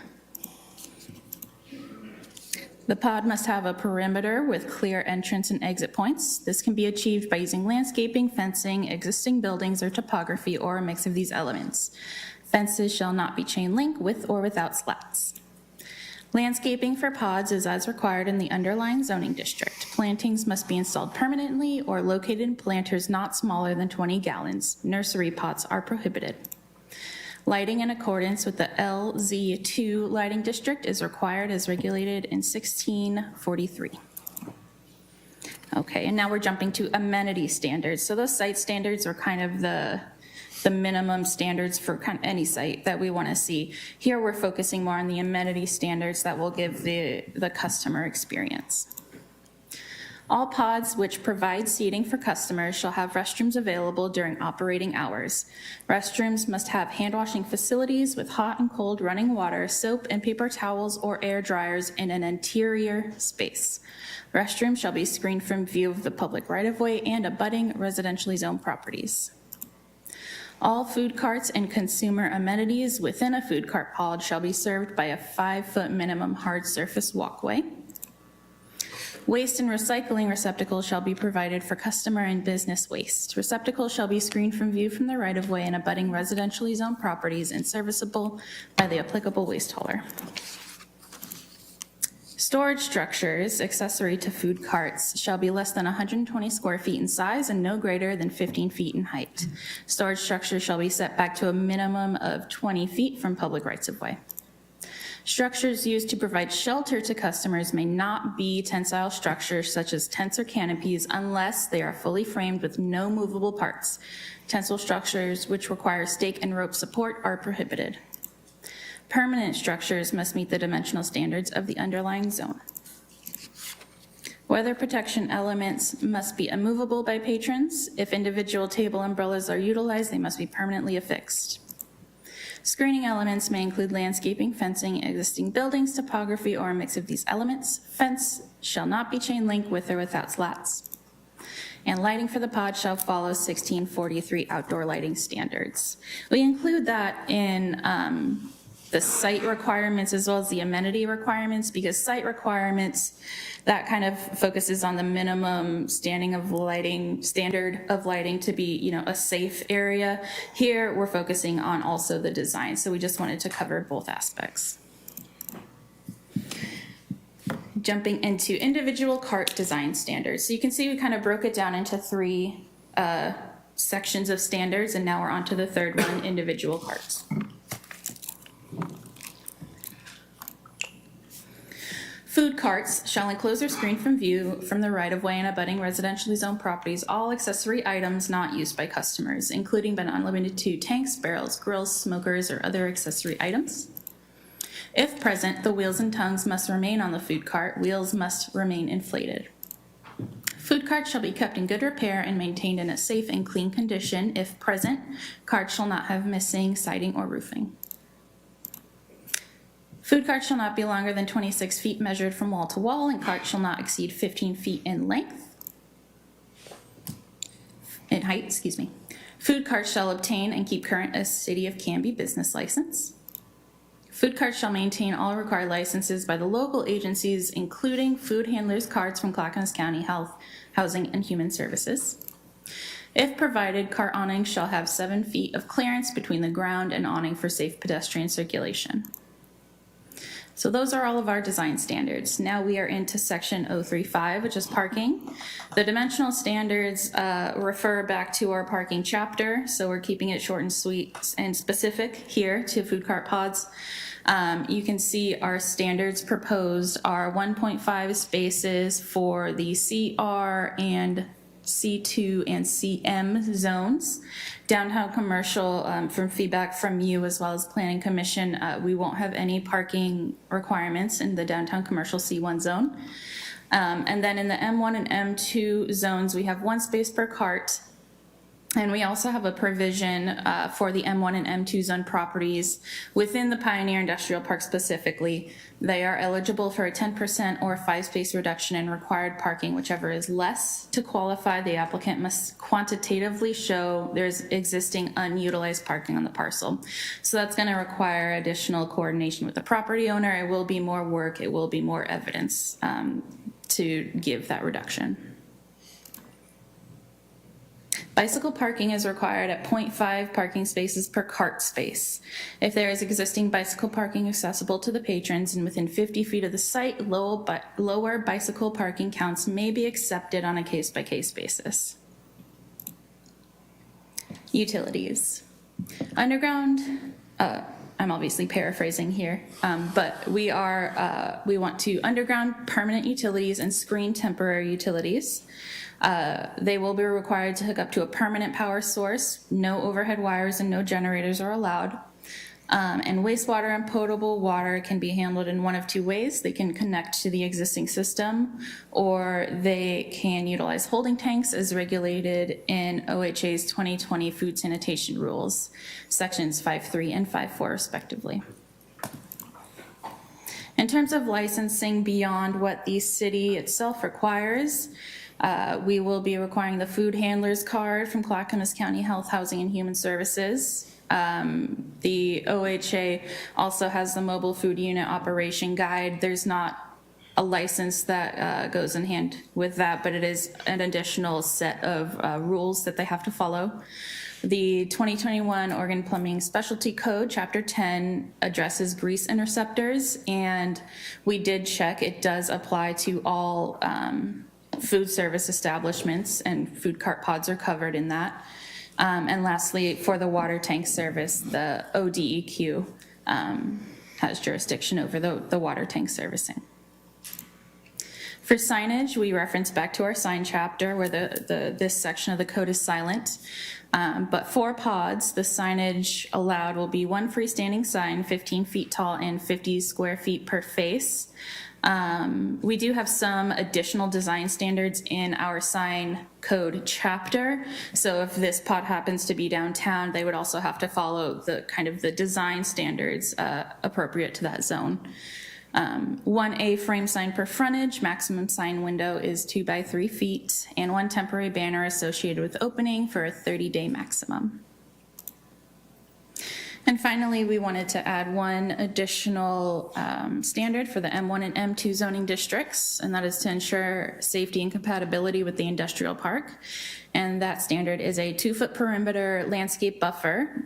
The pod must have a perimeter with clear entrance and exit points. This can be achieved by using landscaping, fencing, existing buildings, or topography, or a mix of these elements. Fences shall not be chain link with or without slats. Landscaping for pods is as required in the underlying zoning district. Plantings must be installed permanently or located in planters not smaller than 20 gallons. Nursery pots are prohibited. Lighting in accordance with the LZ2 lighting district is required as regulated in 1643. Okay, and now we're jumping to amenity standards. So those site standards are kind of the minimum standards for kind of any site that we want to see. Here we're focusing more on the amenity standards that will give the customer experience. All pods which provide seating for customers shall have restrooms available during operating hours. Restrooms must have hand washing facilities with hot and cold running water, soap and paper towels or air dryers in an interior space. Restrooms shall be screened from view of the public right-of-way and abutting residentially zoned properties. All food carts and consumer amenities within a food cart pod shall be served by a 5-foot minimum hard surface walkway. Waste and recycling receptacles shall be provided for customer and business waste. Receptacles shall be screened from view from the right-of-way and abutting residentially zoned properties and serviceable by the applicable waste hauler. Storage structures accessory to food carts shall be less than 120 square feet in size and no greater than 15 feet in height. Storage structures shall be set back to a minimum of 20 feet from public rights-of-way. Structures used to provide shelter to customers may not be tensile structures such as tents or canopies unless they are fully framed with no movable parts. Tensile structures which require stake and rope support are prohibited. Permanent structures must meet the dimensional standards of the underlying zone. Weather protection elements must be immovable by patrons. If individual table umbrellas are utilized, they must be permanently affixed. Screening elements may include landscaping, fencing, existing buildings, topography, or a mix of these elements. Fence shall not be chain link with or without slats. And lighting for the pod shall follow 1643 outdoor lighting standards. We include that in the site requirements as well as the amenity requirements, because site requirements, that kind of focuses on the minimum standard of lighting to be, a safe area. Here, we're focusing on also the design, so we just wanted to cover both aspects. jumping into individual cart design standards. So you can see we kind of broke it down into three sections of standards, and now we're on to the third one, individual carts. Food carts shall enclose or screen from view from the right-of-way and abutting residentially zoned properties all accessory items not used by customers, including but not limited to tanks, barrels, grills, smokers, or other accessory items. If present, the wheels and tongues must remain on the food cart. Wheels must remain inflated. Food carts shall be kept in good repair and maintained in a safe and clean condition. If present, carts shall not have missing siding or roofing. Food carts shall not be longer than 26 feet measured from wall to wall, and carts shall not exceed 15 feet in length. In height, excuse me. Food carts shall obtain and keep current a City of Canby business license. Food carts shall maintain all required licenses by the local agencies, including food handlers' carts from Clackamas County Health, Housing, and Human Services. If provided, cart awnings shall have 7 feet of clearance between the ground and awning for safe pedestrian circulation. So those are all of our design standards. Now we are into section 035, which is parking. The dimensional standards refer back to our parking chapter, so we're keeping it short and sweet and specific here to food cart pods. You can see our standards proposed are 1.5 spaces for the CR and C2 and CM zones. Downtown commercial, from feedback from you as well as Planning Commission, we won't have any parking requirements in the downtown commercial C1 zone. And then in the M1 and M2 zones, we have 1 space per cart. And we also have a provision for the M1 and M2 zone properties within the Pioneer Industrial Park specifically. They are eligible for a 10% or 5-space reduction in required parking, whichever is less. To qualify, the applicant must quantitatively show there's existing unutilized parking on the parcel. So that's going to require additional coordination with the property owner. It will be more work. It will be more evidence to give that reduction. Bicycle parking is required at 0.5 parking spaces per cart space. If there is existing bicycle parking accessible to the patrons and within 50 feet of the site, lower bicycle parking counts may be accepted on a case-by-case basis. Utilities. Underground, I'm obviously paraphrasing here, but we want to underground permanent utilities and screen temporary utilities. They will be required to hook up to a permanent power source. No overhead wires and no generators are allowed. And wastewater and potable water can be handled in one of 2 ways. They can connect to the existing system, or they can utilize holding tanks as regulated in OHA's 2020 food sanitation rules, sections 5.3 and 5.4 respectively. In terms of licensing beyond what the city itself requires, we will be requiring the food handler's card from Clackamas County Health, Housing, and Human Services. The OHA also has the mobile food unit operation guide. There's not a license that goes in hand with that, but it is an additional set of rules that they have to follow. The 2021 Oregon Plumbing Specialty Code, Chapter 10, addresses grease interceptors, and we did check. It does apply to all food service establishments, and food cart pods are covered in that. And lastly, for the water tank service, the ODEQ has jurisdiction over the water tank servicing. For signage, we reference back to our sign chapter where this section of the code is silent. But for pods, the signage allowed will be 1 freestanding sign, 15 feet tall and 50 square feet per face. We do have some additional design standards in our sign code chapter. So if this pod happens to be downtown, they would also have to follow the design standards appropriate to that zone. 1 frame sign per frontage, maximum sign window is 2 by 3 feet, and 1 temporary banner associated with opening for a 30-day maximum. And finally, we wanted to add 1 additional standard for the M1 and M2 zoning districts, and that is to ensure safety and compatibility with the industrial park. And that standard is a 2-foot perimeter landscape buffer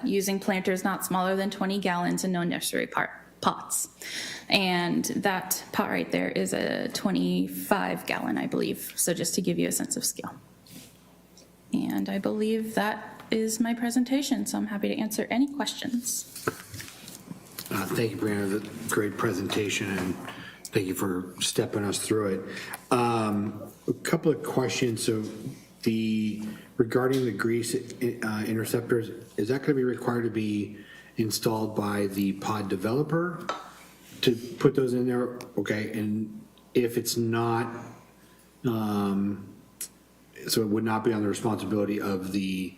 using planters not smaller than 20 gallons and no nursery pots. And that pot right there is a 25-gallon, I believe. So just to give you a sense of scale. And I believe that is my presentation, so I'm happy to answer any questions. Thank you, Brianna, that's a great presentation, and thank you for stepping us through it. A couple of questions. So regarding the grease interceptors, is that going to be required to be installed by the pod developer to put those in there? Okay, and if it's not, so it would not be on the responsibility of the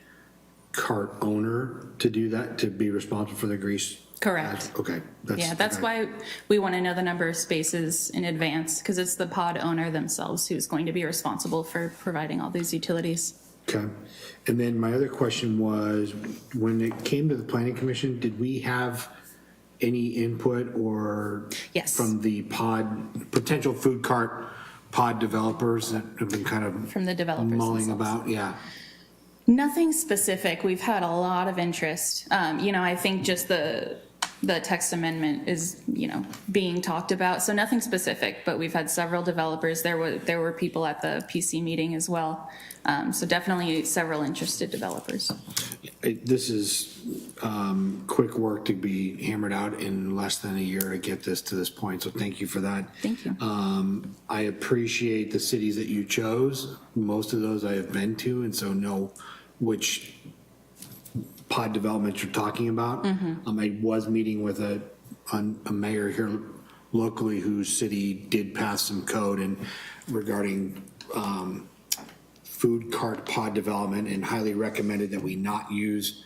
cart owner to do that, to be responsible for the grease? Correct. Okay. That's okay. why we want to know the number of spaces in advance, because it's the pod owner themselves who's going to be responsible for providing all these utilities. Okay. And then my other question was, when it came to the planning commission, did we have any input or Yes. from the potential food cart pod developers that have been kind of From the developers mulling themselves. about? Yeah. Nothing specific. We've had a lot of interest. I think just the text amendment is, being talked about. So nothing specific, but we've had several developers. There were people at the PC meeting as well. So definitely several interested developers. This is quick work to be hammered out in less than a year to get this to this point. So thank you for that. Thank you. I appreciate the cities that you chose. Most of those I have been to, and so know which pod development you're talking about. I was meeting with a mayor here locally whose city did pass some code and regarding food cart pod development, and highly recommended that we not use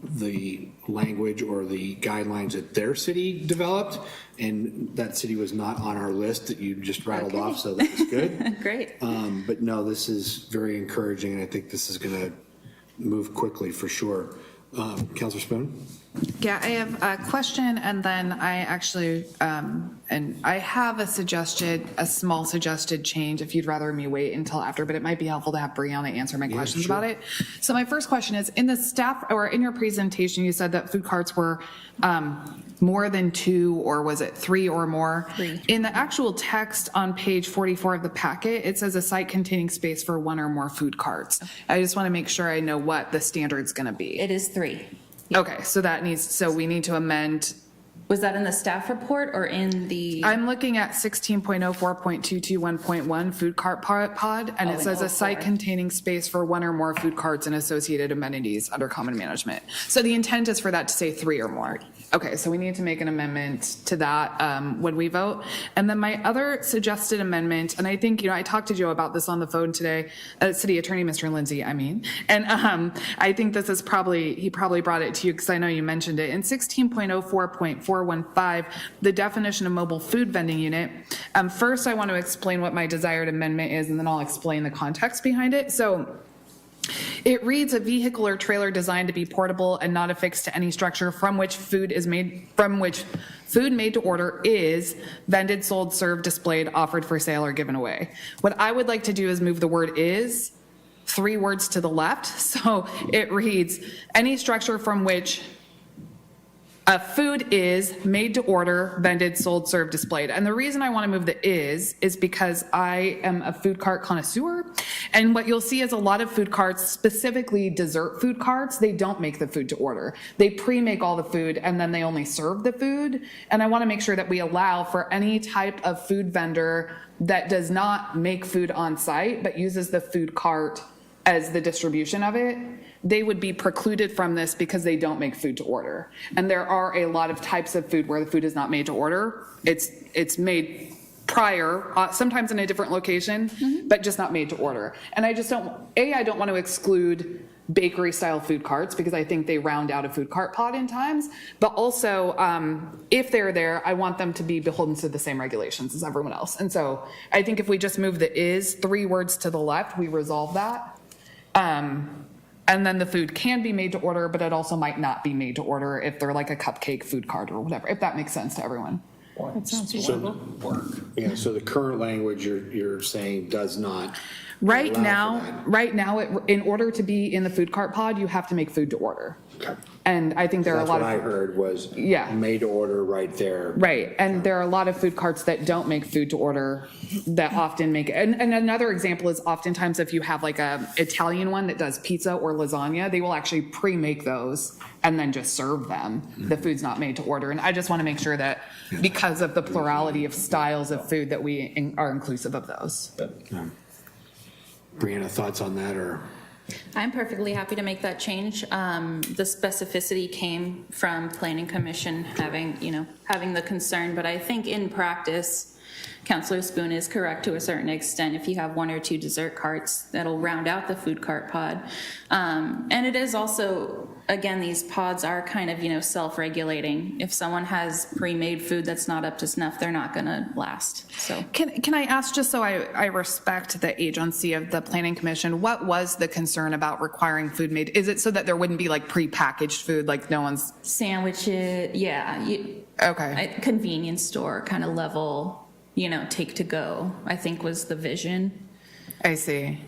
the language or the guidelines that their city developed, and that city was not on our list that you just rattled off, so that was good. Great. But no, this is very encouraging, and I think this is going to move quickly for sure. Councilor Spoon? Yeah, I have a question, and then I actually, and I have a small suggested change if you'd rather me wait until after, but it might be helpful to have Brianna answer my questions sure. about it. So my first question is, in the staff, or in your presentation, you said that food carts were more than 2, or was it 3 or more? 3. In the actual text on page 44 of the packet, it says a site containing space for 1 or more food carts. I just want to make sure I know what the standard's going to be. It is 3. Okay, so we need to amend. Was that in the staff report or in the? I'm looking at 16.04.221.1 food cart pod, and it says a site containing space for 1 or more food carts and associated amenities under common management. So the intent is for that to say 3 or more. Okay, so we need to make an amendment to that when we vote. And then my other suggested amendment, and I think, I talked to Joe about this on the phone today, City Attorney, Mr. Lindsay, and I think this is he probably brought it to you because I know you mentioned it. In 16.04.415, the definition of mobile food vending unit, first I want to explain what my desired amendment is, and then I'll explain the context behind it. So it reads, a vehicle or trailer designed to be portable and not affixed to any structure from which food made to order is vended, sold, served, displayed, offered for sale, or given away. What I would like to do is move the word is 3 words to the left. So it reads, any structure from which a food is made to order, vended, sold, served, displayed. And the reason I want to move the is because I am a food cart connoisseur. And what you'll see is a lot of food carts, specifically dessert food carts, they don't make the food to order. They pre-make all the food and then they only serve the food. And I want to make sure that we allow for any type of food vendor that does not make food on site, but uses the food cart as the distribution of it, they would be precluded from this because they don't make food to order. And there are a lot of types of food where the food is not made to order. It's made prior, sometimes in a different location, but just not made to order. And I just don't want to exclude bakery style food carts because I think they round out a food cart pod in times, but also if they're there, I want them to be beholden to the same regulations as everyone else. And so I think if we just move the is 3 words to the left, we resolve that. And then the food can be made to order, but it also might not be made to order if they're like a cupcake food cart or whatever, if that makes sense to everyone. That sounds So the current language you're saying does not. Right allow for now, in order to be in the food cart pod, you have to make food to order. Okay. And I think there are a That's lot what I of, heard was Yeah. made to order right there. right, and there are a lot of food carts that don't make food to order that often make, and another example is oftentimes if you have like a Italian one that does pizza or lasagna, they will actually pre-make those and then just serve them. The food's not made to order. And I just want to make sure that because of the plurality of styles of food that we are inclusive of those. Brianna, thoughts on that, or? I'm perfectly happy to make that change. The specificity came from Planning Commission having the concern, but I think in practice, Councilor Spoon is correct to a certain extent. If you have 1 or 2 dessert carts, that'll round out the food cart pod. And it is also, again, these pods are kind of, self-regulating. If someone has pre-made food that's not up to snuff, they're not gonna last, so. Can I ask, just so I respect the agency of the Planning Commission, what was the concern about requiring food made? Is it so that there wouldn't be like pre-packaged food, like no one's? Sandwiches, yeah. Okay. Convenience store kind of level, take to go, I think was the vision. I see.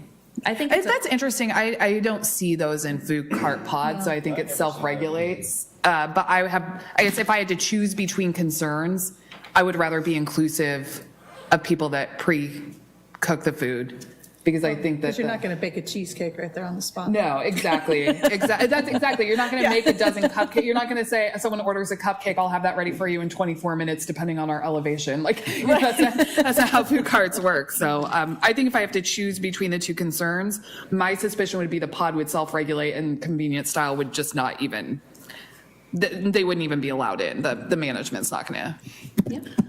I think That's interesting. I don't see those in food cart pods, so I think it self-regulates. But I guess if I had to choose between concerns, I would rather be inclusive of people that pre-cook the food. Because I think that. Because you're not going to bake a cheesecake right there on the spot. No, exactly. That's exactly. You're not going to make a dozen cupcakes. You're not going to say, someone orders a cupcake, I'll have that ready for you in 24 minutes, depending on our elevation. Like, that's not how food carts work. So I think if I have to choose between the two concerns, my suspicion would be the pod would self-regulate and convenience style would just not even, they wouldn't even be allowed in. The management's not going to.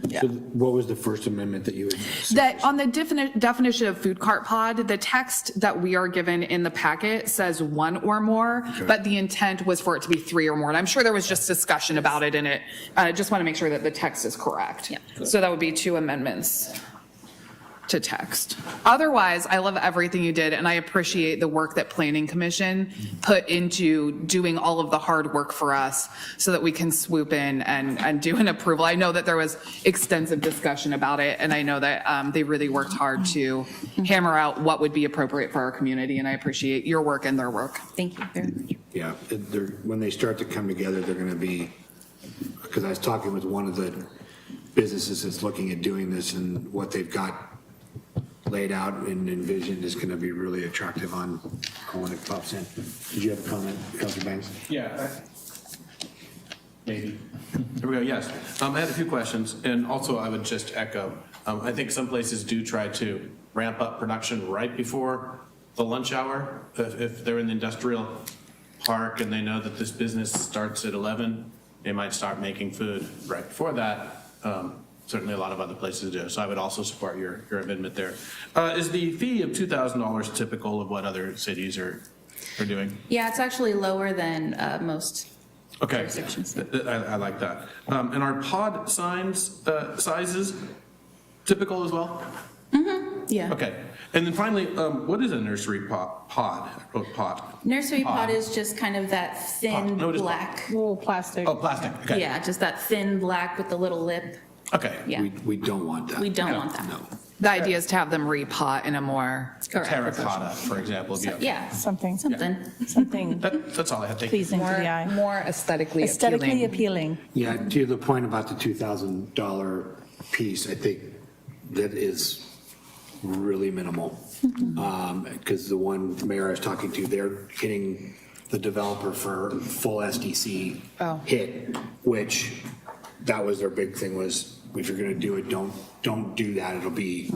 Yeah. So what was the First Amendment that you would? That on the definition of food cart pod, the text that we are given in the packet says 1 or more, but the intent was for it to be 3 or more. And I'm sure there was just discussion about it in it. I just want to make sure that the text is correct. Yeah. So that would be 2 amendments to text. Otherwise, I love everything you did, and I appreciate the work that Planning Commission put into doing all of the hard work for us so that we can swoop in and do an approval. I know that there was extensive discussion about it, and I know that they really worked hard to hammer out what would be appropriate for our community, and I appreciate your work and their work. Thank you very much. Yeah, when they start to come together, they're going to be, because I was talking with one of the businesses that's looking at doing this, and what they've got laid out and envisioned is going to be really attractive on when it pops in. Did you have a comment, Councilor Banks? Yeah. Maybe. Here we go, yes. I had a few questions, and also I would just echo, I think some places do try to ramp up production right before the lunch hour. If they're in the industrial park and they know that this business starts at 11, they might start making food right before that. Certainly a lot of other places do. So I would also support your amendment there. Is the fee of $2,000 typical of what other cities are doing? Yeah, it's actually lower than most Okay, jurisdictions. I like that. And are pod sizes typical as well? Yeah. Okay, and then finally, what is a nursery pod? I wrote pod. Nursery pod is just kind of that thin No, it is black. Little plastic. Oh, plastic, okay. Yeah, just that thin black with the little lip. Okay. Yeah, We don't want that. we don't want that. No. The idea is to have them repot in a more, Correct. Terracotta, for example. Yeah, Something something. That's all I had. Thank you. pleasing to the eye. more aesthetically Aesthetically appealing. appealing. Yeah, to the point about the $2,000 piece, I think that is really minimal. Because the one mayor I was talking to, they're hitting the developer for full SDC hit, which that was their big thing was, if you're gonna do it, don't do that. It'll be,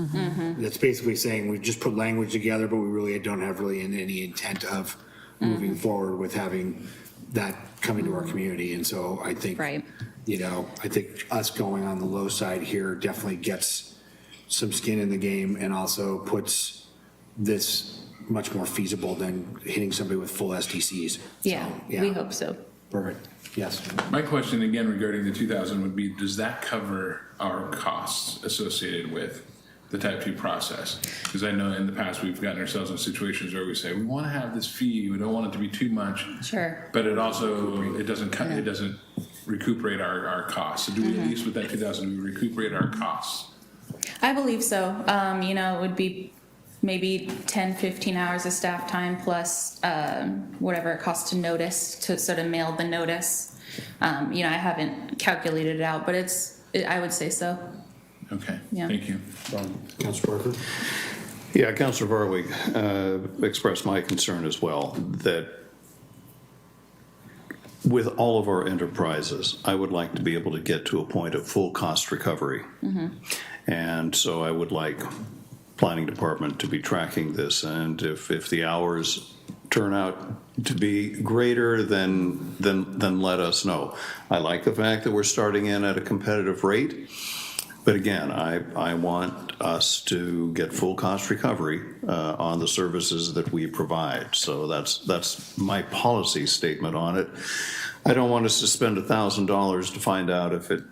that's basically saying we just put language together, but we really don't have really any intent of moving forward with having that come into our community. And so I think, Right. I think us going on the low side here definitely gets some skin in the game and also puts this much more feasible than hitting somebody with full SDCs. Yeah, So, we hope so. Perfect. Yes. My question again regarding the 2,000 would be, does that cover our costs associated with the type 2 process? Because I know in the past we've gotten ourselves in situations where we say, we want to have this fee, we don't want it to be too much. Sure. But it also, it doesn't recuperate our costs. So do we at least with that 2,000, we recuperate our costs? I believe so. It would be maybe 10, 15 hours of staff time plus whatever it costs to notice, to sort of mail the notice. I haven't calculated it out, but I would say so. Okay, Yeah. thank you. Councilor Parker? Yeah, Councilor Varwig expressed my concern as well, that with all of our enterprises, I would like to be able to get to a point of full cost recovery. And so I would like planning department to be tracking this, and if the hours turn out to be greater, then let us know. I like the fact that we're starting in at a competitive rate, but again, I want us to get full cost recovery on the services that we provide. So that's my policy statement on it. I don't want us to spend $1,000 to find out if it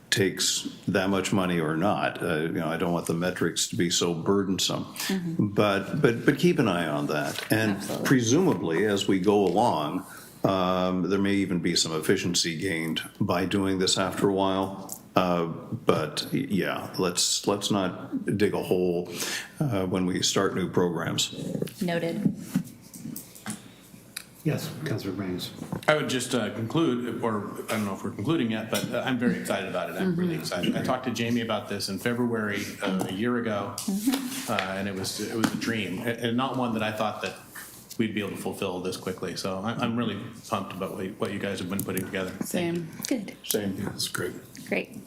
takes that much money or not. I don't want the metrics to be so burdensome. But keep an eye on that. And Absolutely. presumably, as we go along, there may even be some efficiency gained by doing this after a while. But yeah, let's not dig a hole when we start new programs. Noted. Yes, Councilor Brangs. I would just conclude, or I don't know if we're concluding yet, but I'm very excited about it. I'm really excited. I talked to Jamie about this in February a year ago, and it was a dream, and not one that I thought that we'd be able to fulfill this quickly. So I'm really pumped about what you guys have been putting together. Same. Good. Same. That's great. Great.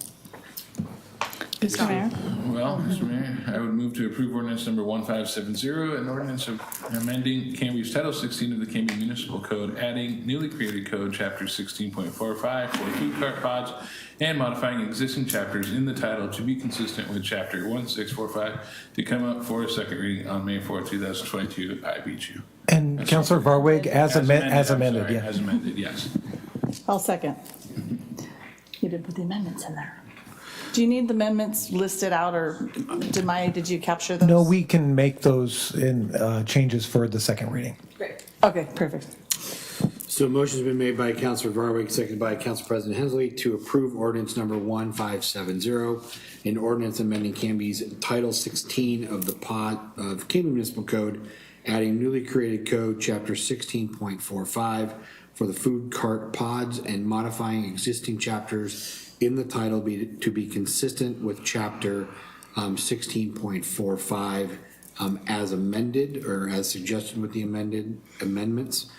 Mr. Mayor? Well, Mr. Mayor, I would move to approve ordinance number 1570, an ordinance of amending Canby's Title 16 of the Canby Municipal Code, adding newly created code, Chapter 16.45 for food cart pods, and modifying existing chapters in the title to be consistent with Chapter 1645 to come up for a second reading on May 4th, 2022. I beat you. And Councilor Varwig, as amended, I'm sorry, yeah. As amended, yes. I'll second. You did put the amendments in there. Do you need the amendments listed out, or did you capture those? No, we can make those in changes for the second reading. Great. Okay, perfect. So a motion's been made by Councilor Varwig, seconded by Council President Hensley to approve ordinance number 1570, an ordinance amending Canby's Title 16 of the Canby Municipal Code, adding newly created code, Chapter 16.45 for the food cart pods, and modifying existing chapters in the title to be consistent with Chapter 16.45 as amended, or as suggested with the amendments.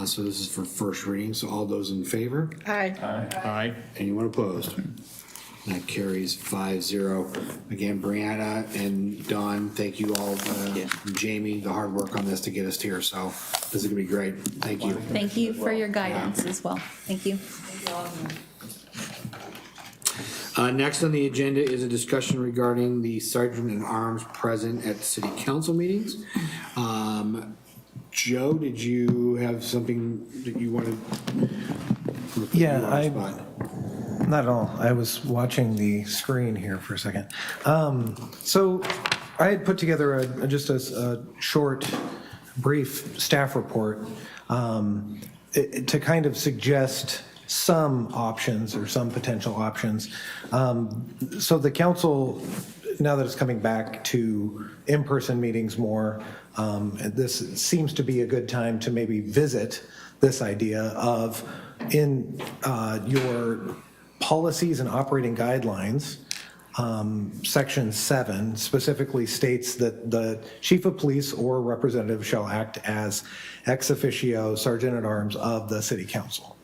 So this is for first reading. So all those in favor? Aye. Aye. Anyone opposed? That carries 5-0. Again, Brianna and Don, thank you all. Jamie, the hard work on this to get us here. So this is gonna be great. Thank you. Thank you for your guidance as well. Thank you. Next on the agenda is a discussion regarding the sergeant at arms present at city council meetings. Joe, did you have something that you wanted? Yeah, not at all. I was watching the screen here for a second. So I had put together just a short, brief staff report to kind of suggest some options or some potential options. So the council, now that it's coming back to in-person meetings more, this seems to be a good time to maybe visit this idea of in your policies and operating guidelines, Section 7 specifically states that the chief of police or representative shall act as ex officio sergeant at arms of the city council.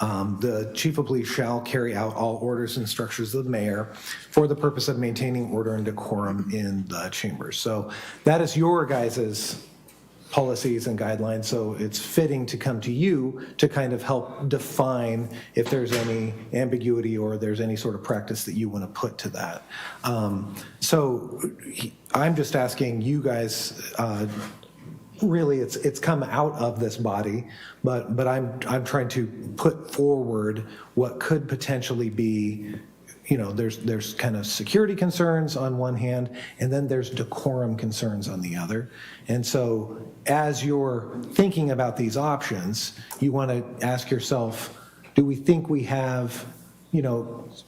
The chief of police shall carry out all orders and instructions of the mayor for the purpose of maintaining order and decorum in the chambers. So that is your guys's policies and guidelines, so it's fitting to come to you to kind of help define if there's any ambiguity or there's any sort of practice that you want to put to that. So I'm just asking you guys, really it's come out of this body, but I'm trying to put forward what could potentially be, there's kind of security concerns on one hand, and then there's decorum concerns on the other. And so as you're thinking about these options, you want to ask yourself, do we think we have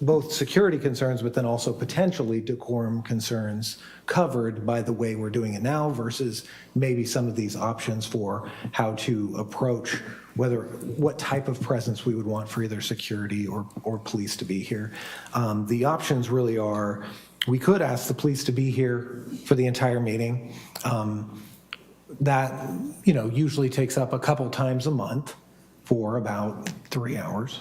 both security concerns, but then also potentially decorum concerns covered by the way we're doing it now versus maybe some of these options for how to approach what type of presence we would want for either security or police to be here. The options really are, we could ask the police to be here for the entire meeting. That, usually takes up a couple times a month for about 3 hours.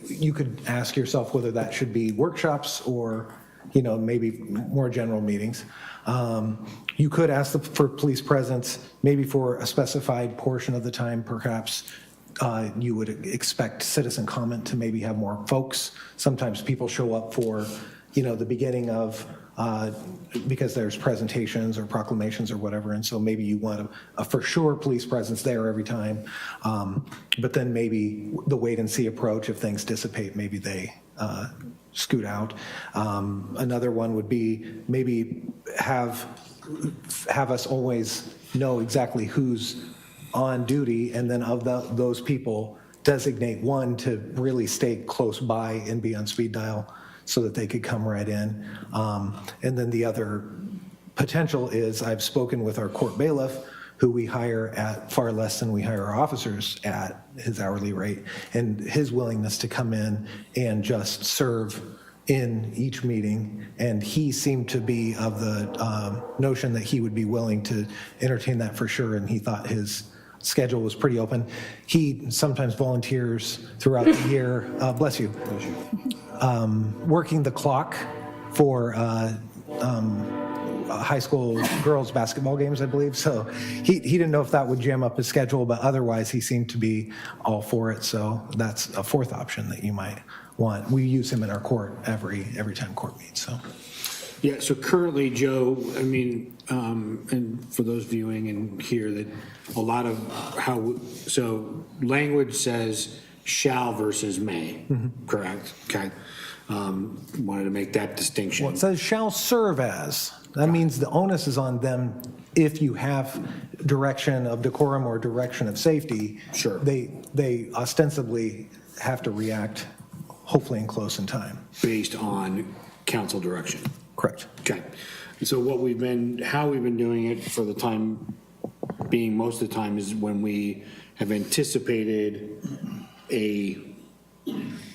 You could ask yourself whether that should be workshops or, maybe more general meetings. You could ask for police presence, maybe for a specified portion of the time, perhaps. You would expect citizen comment to maybe have more folks. Sometimes people show up for, the beginning of, because there's presentations or proclamations or whatever, and so maybe you want a for sure police presence there every time. But then maybe the wait and see approach, if things dissipate, maybe they scoot out. Another one would be maybe have us always know exactly who's on duty, and then of those people, designate one to really stay close by and be on speed dial so that they could come right in. And then the other potential is, I've spoken with our court bailiff, who we hire at far less than we hire our officers at his hourly rate, and his willingness to come in and just serve in each meeting. And he seemed to be of the notion that he would be willing to entertain that for sure, and he thought his schedule was pretty open. He sometimes volunteers throughout the year, bless you, working the clock for high school girls basketball games, I believe. So he didn't know if that would jam up his schedule, but otherwise he seemed to be all for it. So that's a fourth option that you might want. We use him in our court every time court meets. So. Yeah, so currently, Joe, and for those viewing and here, that a lot of so language says shall versus may, correct? Okay. Wanted to make that distinction. Well, it says shall serve as. That means the onus is on them if you have direction of decorum or direction of safety. Sure. They ostensibly have to react, hopefully in close in time. Based on council direction. Correct. Okay. So how we've been doing it for the time being, most of the time, is when we have anticipated a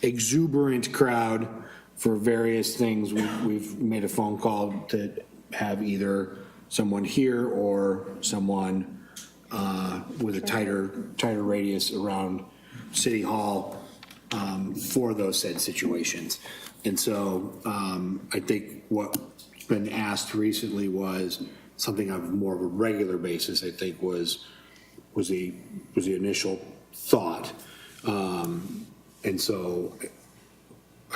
exuberant crowd for various things. We've made a phone call to have either someone here or someone with a tighter radius around City Hall for those said situations. And so I think what's been asked recently was something on more of a regular basis, I think was the initial thought. And so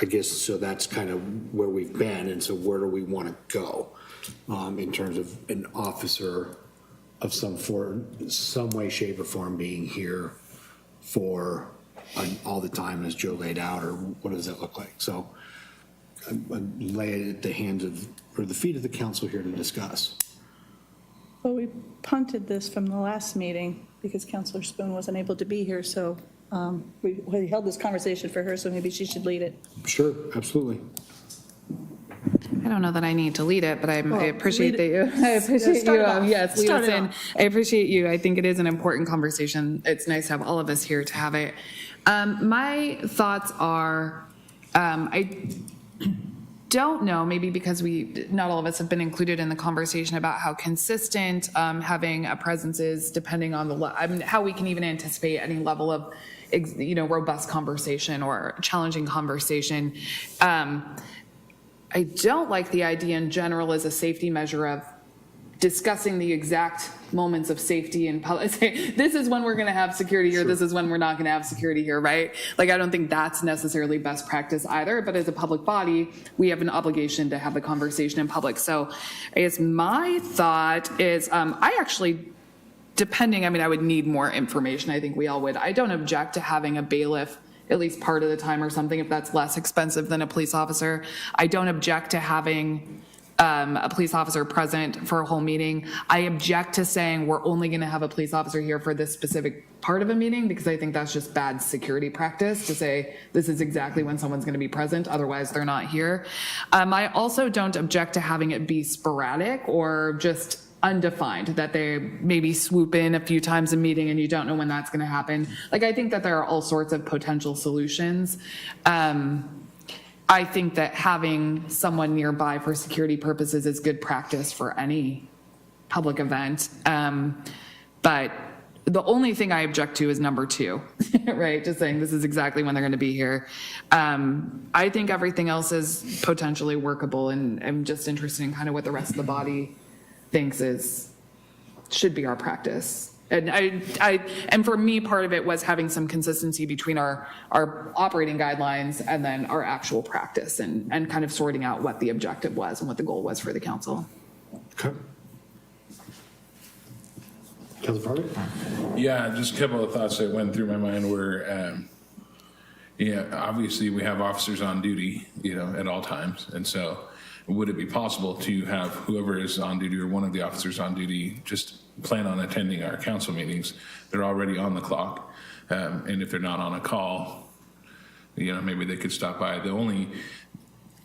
I guess, so that's kind of where we've been. And so where do we want to go in terms of an officer of some way, shape, or form being here for all the time as Joe laid out, or what does that look like? So I lay it at the hands of, or the feet of the council here to discuss. Well, we punted this from the last meeting because Councilor Spoon wasn't able to be here, so we held this conversation for her, so maybe she should lead it. Sure, absolutely. I don't know that I need to lead it, but I appreciate that you. I appreciate you. Yes, lead us in. I appreciate you. I think it is an important conversation. It's nice to have all of us here to have it. My thoughts are, I don't know, maybe because not all of us have been included in the conversation about how consistent having a presence is, depending on how we can even anticipate any level of, robust conversation or challenging conversation. I don't like the idea in general as a safety measure of discussing the exact moments of safety in public. This is when we're going to have security here. Sure. This is when we're not going to have security here, right? Like, I don't think that's necessarily best practice either, but as a public body, we have an obligation to have the conversation in public. So I guess my thought is, I actually, I would need more information. I think we all would. I don't object to having a bailiff at least part of the time or something, if that's less expensive than a police officer. I don't object to having a police officer present for a whole meeting. I object to saying we're only going to have a police officer here for this specific part of a meeting, because I think that's just bad security practice to say this is exactly when someone's going to be present, otherwise they're not here. I also don't object to having it be sporadic or just undefined, that they maybe swoop in a few times a meeting and you don't know when that's going to happen. Like, I think that there are all sorts of potential solutions. I think that having someone nearby for security purposes is good practice for any public event. But the only thing I object to is number 2, right? Just saying this is exactly when they're going to be here. I think everything else is potentially workable, and I'm just interested in kind of what the rest of the body thinks should be our practice. And and for me, part of it was having some consistency between our operating guidelines and then our actual practice, and kind of sorting out what the objective was and what the goal was for the council. Okay. Councilor Farley? Yeah, just a couple of thoughts that went through my mind were, obviously we have officers on duty, at all times. And so would it be possible to have whoever is on duty or one of the officers on duty just plan on attending our council meetings? They're already on the clock. And if they're not on a call, maybe they could stop by. The only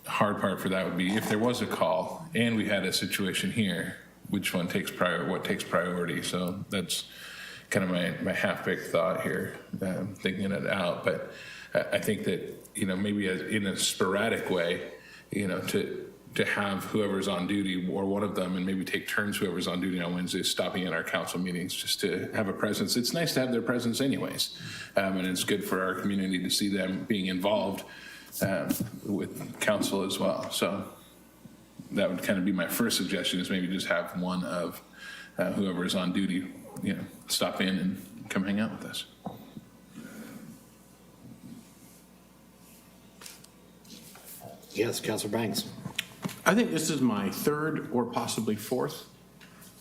hard part for that would be if there was a call and we had a situation here, which one takes what takes priority. So that's kind of my half-baked thought here, thinking it out. But I think that, maybe in a sporadic way, to have whoever's on duty or one of them, and maybe take turns, whoever's on duty on Wednesdays, stopping in our council meetings just to have a presence. It's nice to have their presence anyways. And it's good for our community to see them being involved with council as well. So that would kind of be my first suggestion, is maybe just have one of whoever is on duty, stop in and come hang out with us. Yes, Councilor Banks. I think this is my 3rd or possibly 4th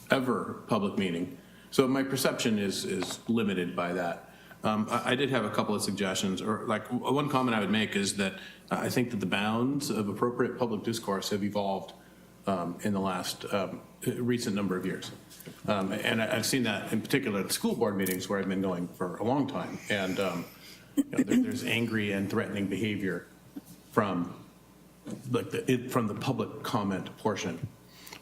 ever public meeting. So my perception is limited by that. I did have a couple of suggestions, or like one comment I would make is that I think that the bounds of appropriate public discourse have evolved in the last recent number of years. And I've seen that in particular at school board meetings where I've been going for a long time. And there's angry and threatening behavior from from the public comment portion.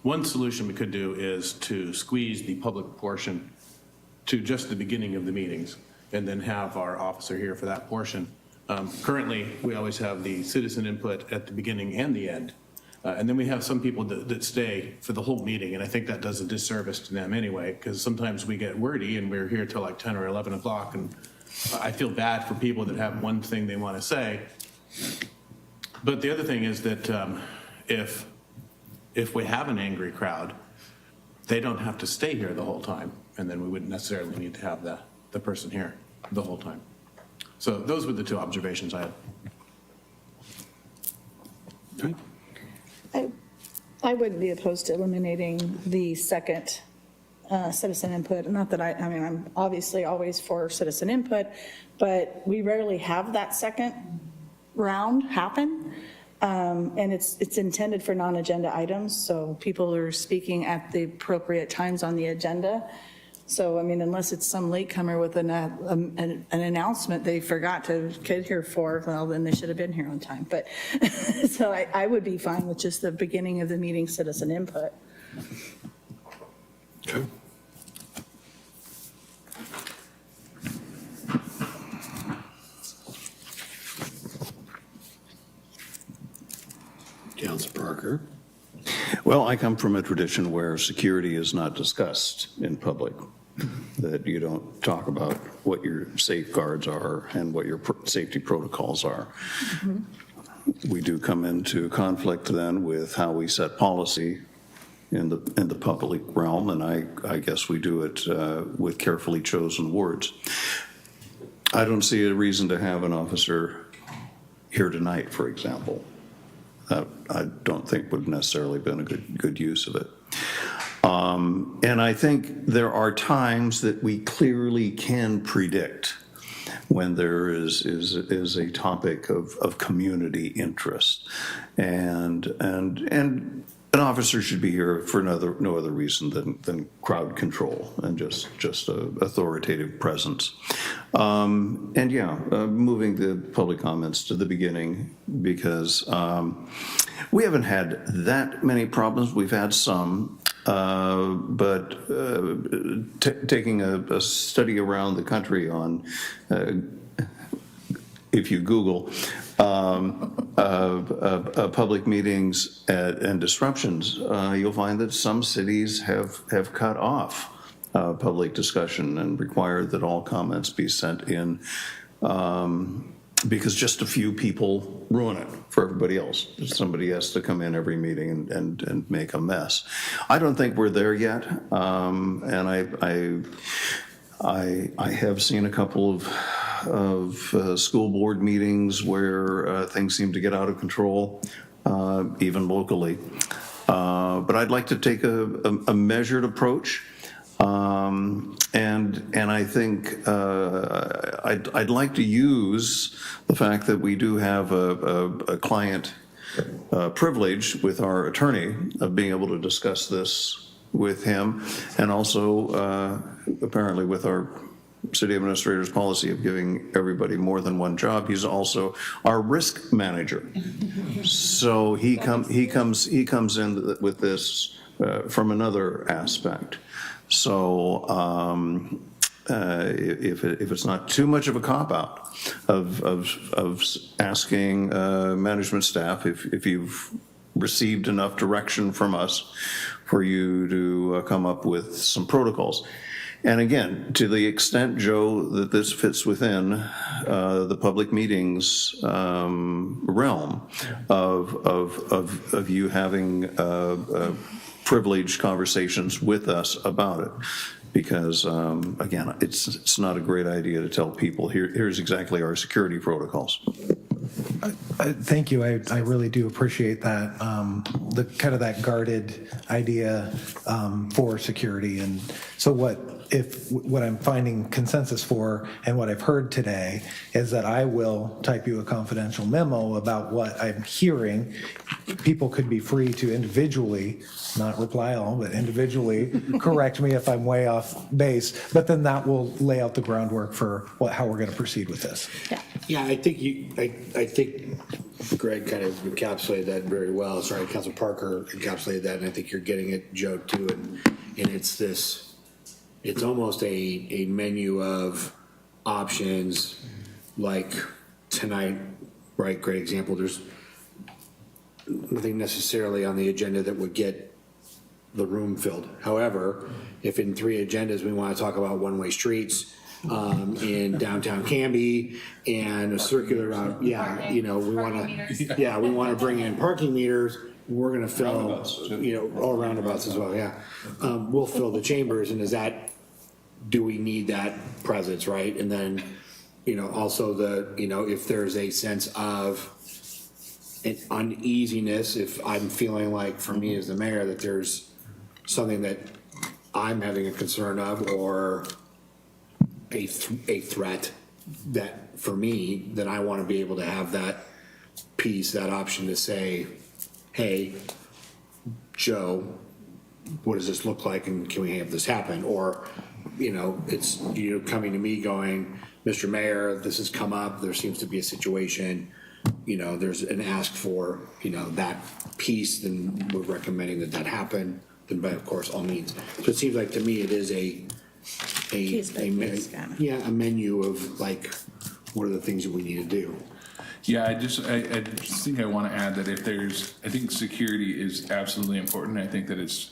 One solution we could do is to squeeze the public portion to just the beginning of the meetings and then have our officer here for that portion. Currently, we always have the citizen input at the beginning and the end. And then we have some people that stay for the whole meeting, and I think that does a disservice to them anyway, because sometimes we get wordy and we're here till like 10 or 11 o'clock, and I feel bad for people that have one thing they want to say. But the other thing is that if we have an angry crowd, they don't have to stay here the whole time, and then we wouldn't necessarily need to have the person here the whole time. So those were the 2 observations I had. Okay. I wouldn't be opposed to eliminating the second citizen input. Not that I mean, I'm obviously always for citizen input, but we rarely have that second round happen. And it's intended for non-agenda items, so people are speaking at the appropriate times on the agenda. So, I mean, unless it's some latecomer with an announcement they forgot to get here for, well, then they should have been here on time. But, so I would be fine with just the beginning of the meeting citizen input. Okay. Councilor Parker. Well, I come from a tradition where security is not discussed in public, that you don't talk about what your safeguards are and what your safety protocols are. Mm-hmm. We do come into conflict then with how we set policy in the public realm, and I guess we do it with carefully chosen words. I don't see a reason to have an officer here tonight, for example. I don't think would necessarily been a good use of it. And I think there are times that we clearly can predict when there is a topic of community interest. And an officer should be here for no other reason than crowd control and just a authoritative presence. And yeah, moving the public comments to the beginning, because we haven't had that many problems. We've had some, but taking a study around the country on, if you Google, public meetings and disruptions, you'll find that some cities have cut off public discussion and required that all comments be sent in, because just a few people ruin it for everybody else. Somebody has to come in every meeting and make a mess. I don't think we're there yet, and I have seen a couple of school board meetings where things seem to get out of control, even locally. But I'd like to take a measured approach, and I think I'd like to use the fact that we do have a client privilege with our attorney of being able to discuss this with him, and also apparently with our city administrator's policy of giving everybody more than one job. He's also our risk manager. So he comes in with this from another aspect. So if it's not too much of a cop-out of asking management staff, if you've received enough direction from us for you to come up with some protocols. And again, to the extent, Joe, that this fits within the public meetings realm of you having privileged conversations with us about it. Because, again, it's not a great idea to tell people, here's exactly our security protocols. Thank you. I really do appreciate that, the kind of that guarded idea for security. And so what I'm finding consensus for and what I've heard today is that I will type you a confidential memo about what I'm hearing. People could be free to individually, not reply all, but individually correct me if I'm way off base, but then that will lay out the groundwork for how we're going to proceed with this. Yeah, I think Greg kind of encapsulated that very well. Sorry, Council Parker encapsulated that, and I think you're getting it, Joe, too. And it's almost a menu of options, like tonight, right? Great example. There's nothing necessarily on the agenda that would get the room filled. However, if in 3 agendas we want to talk about one-way streets in downtown Canby and a circular route, we want to bring in parking meters. We're going to fill, all roundabouts as well. Yeah, we'll fill the chambers, and do we need that presence, right? And then, also if there's a sense of an uneasiness, if I'm feeling like, for me as the mayor, that there's something that I'm having a concern of, or a threat that, for me, that I want to be able to have that piece, that option to say, hey, Joe, what does this look like, and can we have this happen? Or, it's you coming to me going, Mr. Mayor, this has come up, there seems to be a situation, there's an ask for, that piece, then we're recommending that happen, then by, of course, all means. So it seems like, to me, it is a menu of, like, what are the things that we need to do. Yeah, I just think I want to add that I think security is absolutely important. I think that it's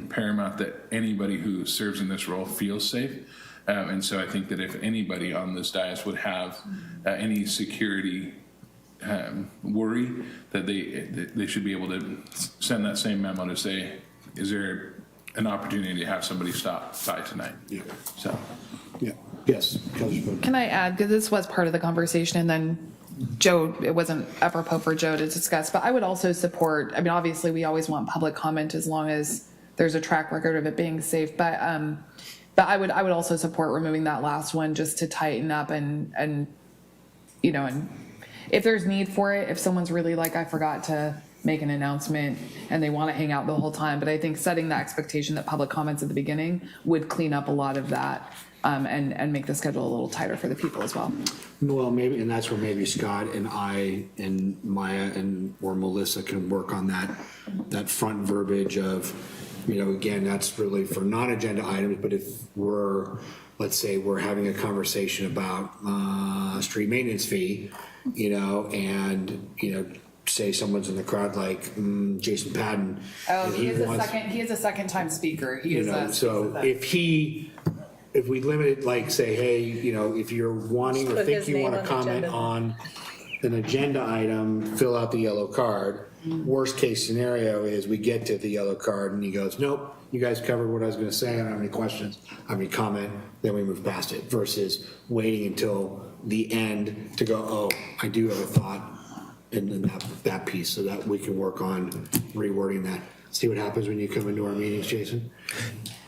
paramount that anybody who serves in this role feels safe. And so I think that if anybody on this dais would have any security worry, that they should be able to send that same memo to say, is there an opportunity to have somebody stop by tonight? Yeah. So. Yeah. Yes. Can I add, because this was part of the conversation, and then Joe, it wasn't apropos for Joe to discuss, but I would also support, obviously we always want public comment as long as there's a track record of it being safe, but I would also support removing that last one just to tighten up and if there's need for it, if someone's really like, I forgot to make an announcement and they want to hang out the whole time. But I think setting the expectation that public comments at the beginning would clean up a lot of that, and make the schedule a little tighter for the people as well. Well, maybe, and that's where maybe Scott and I and Maya or Melissa can work on that front verbiage of, again, that's really for non-agenda items, but if let's say we're having a conversation about street maintenance fee, and, say someone's in the crowd like Jason Patton. Oh, and he is wants- a second time speaker. So if we limit it, like say, hey, if you're wanting or Put think his you name want on to the comment agenda. on an agenda item, fill out the yellow card. Worst case scenario is we get to the yellow card and he goes, nope, you guys covered what I was going to say. I don't have any questions. I have any comment. Then we move past it versus waiting until the end to go, oh, I do have a thought in that piece, so that we can work on rewording that. See what happens when you come into our meetings, Jason.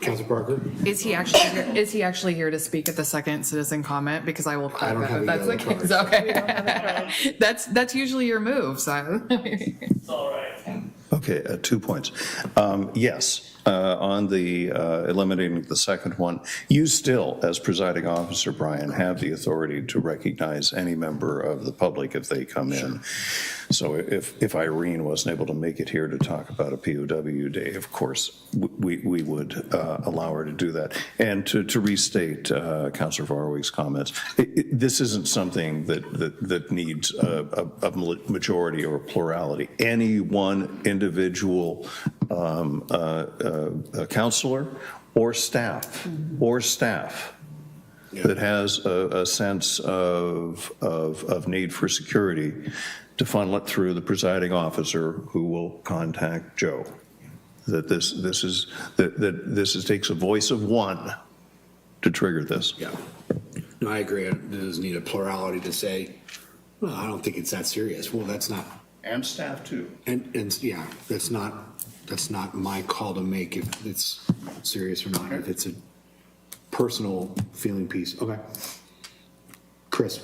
Councilor Parker? Is he actually here to speak at the second citizen comment? Because I will I don't correct have that a if that's the yellow case. Okay. That's usually your move, so. Okay, 2 points. Yes, on the eliminating the second one, you still, as presiding officer, Brian, have the authority to recognize any member of the public if they come in. So if Irene wasn't able to make it here to talk about a POW day, of course, we would allow her to do that. And to restate Councilor Varwig's comments, this isn't something that needs a majority or a plurality. Any one individual counselor or staff that has a sense of need for security to funnel it through the presiding officer, who will contact Joe. That this takes a voice of one to trigger this. Yeah. No, I agree. It doesn't need a plurality to say, well, I don't think it's that serious. Well, that's not. And staff too. And yeah, that's not my call to make if it's serious or not, if it's a personal feeling piece. Okay. Chris,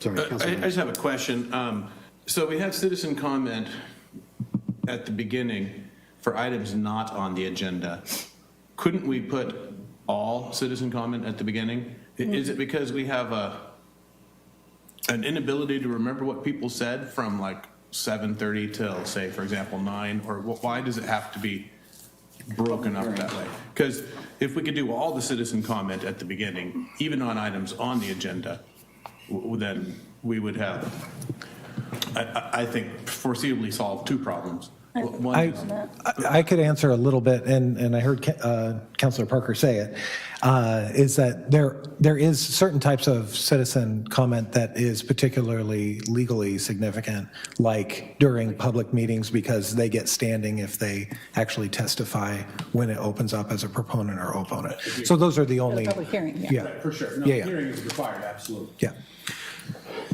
sorry. I just have a question. So we have citizen comment at the beginning for items not on the agenda. Couldn't we put all citizen comment at the beginning? Is it because we have an inability to remember what people said from like 7:30 till, say, for example, 9? Or why does it have to be broken up that way? Because if we could do all the citizen comment at the beginning, even on items on the agenda, then we would have, I think, foreseeably solve 2 problems. One is, I could answer a little bit, and I heard Councilor Parker say it, is that there is certain types of citizen comment that is particularly legally significant, like during public meetings, because they get standing if they actually testify when it opens up as a proponent or opponent. So those are the only. Public hearing, yeah. Yeah. For sure. No, Yeah. hearing is required, absolutely. Yeah.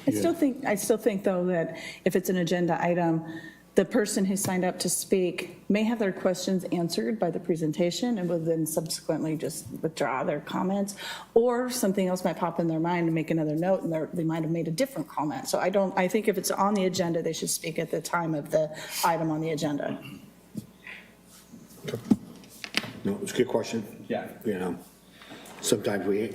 I still think though that if it's an agenda item, the person who signed up to speak may have their questions answered by the presentation and will then subsequently just withdraw their comments, or something else might pop in their mind and make another note, and they might have made a different comment. So I think if it's on the agenda, they should speak at the time of the item on the agenda. No, it's a good question. Yeah. Sometimes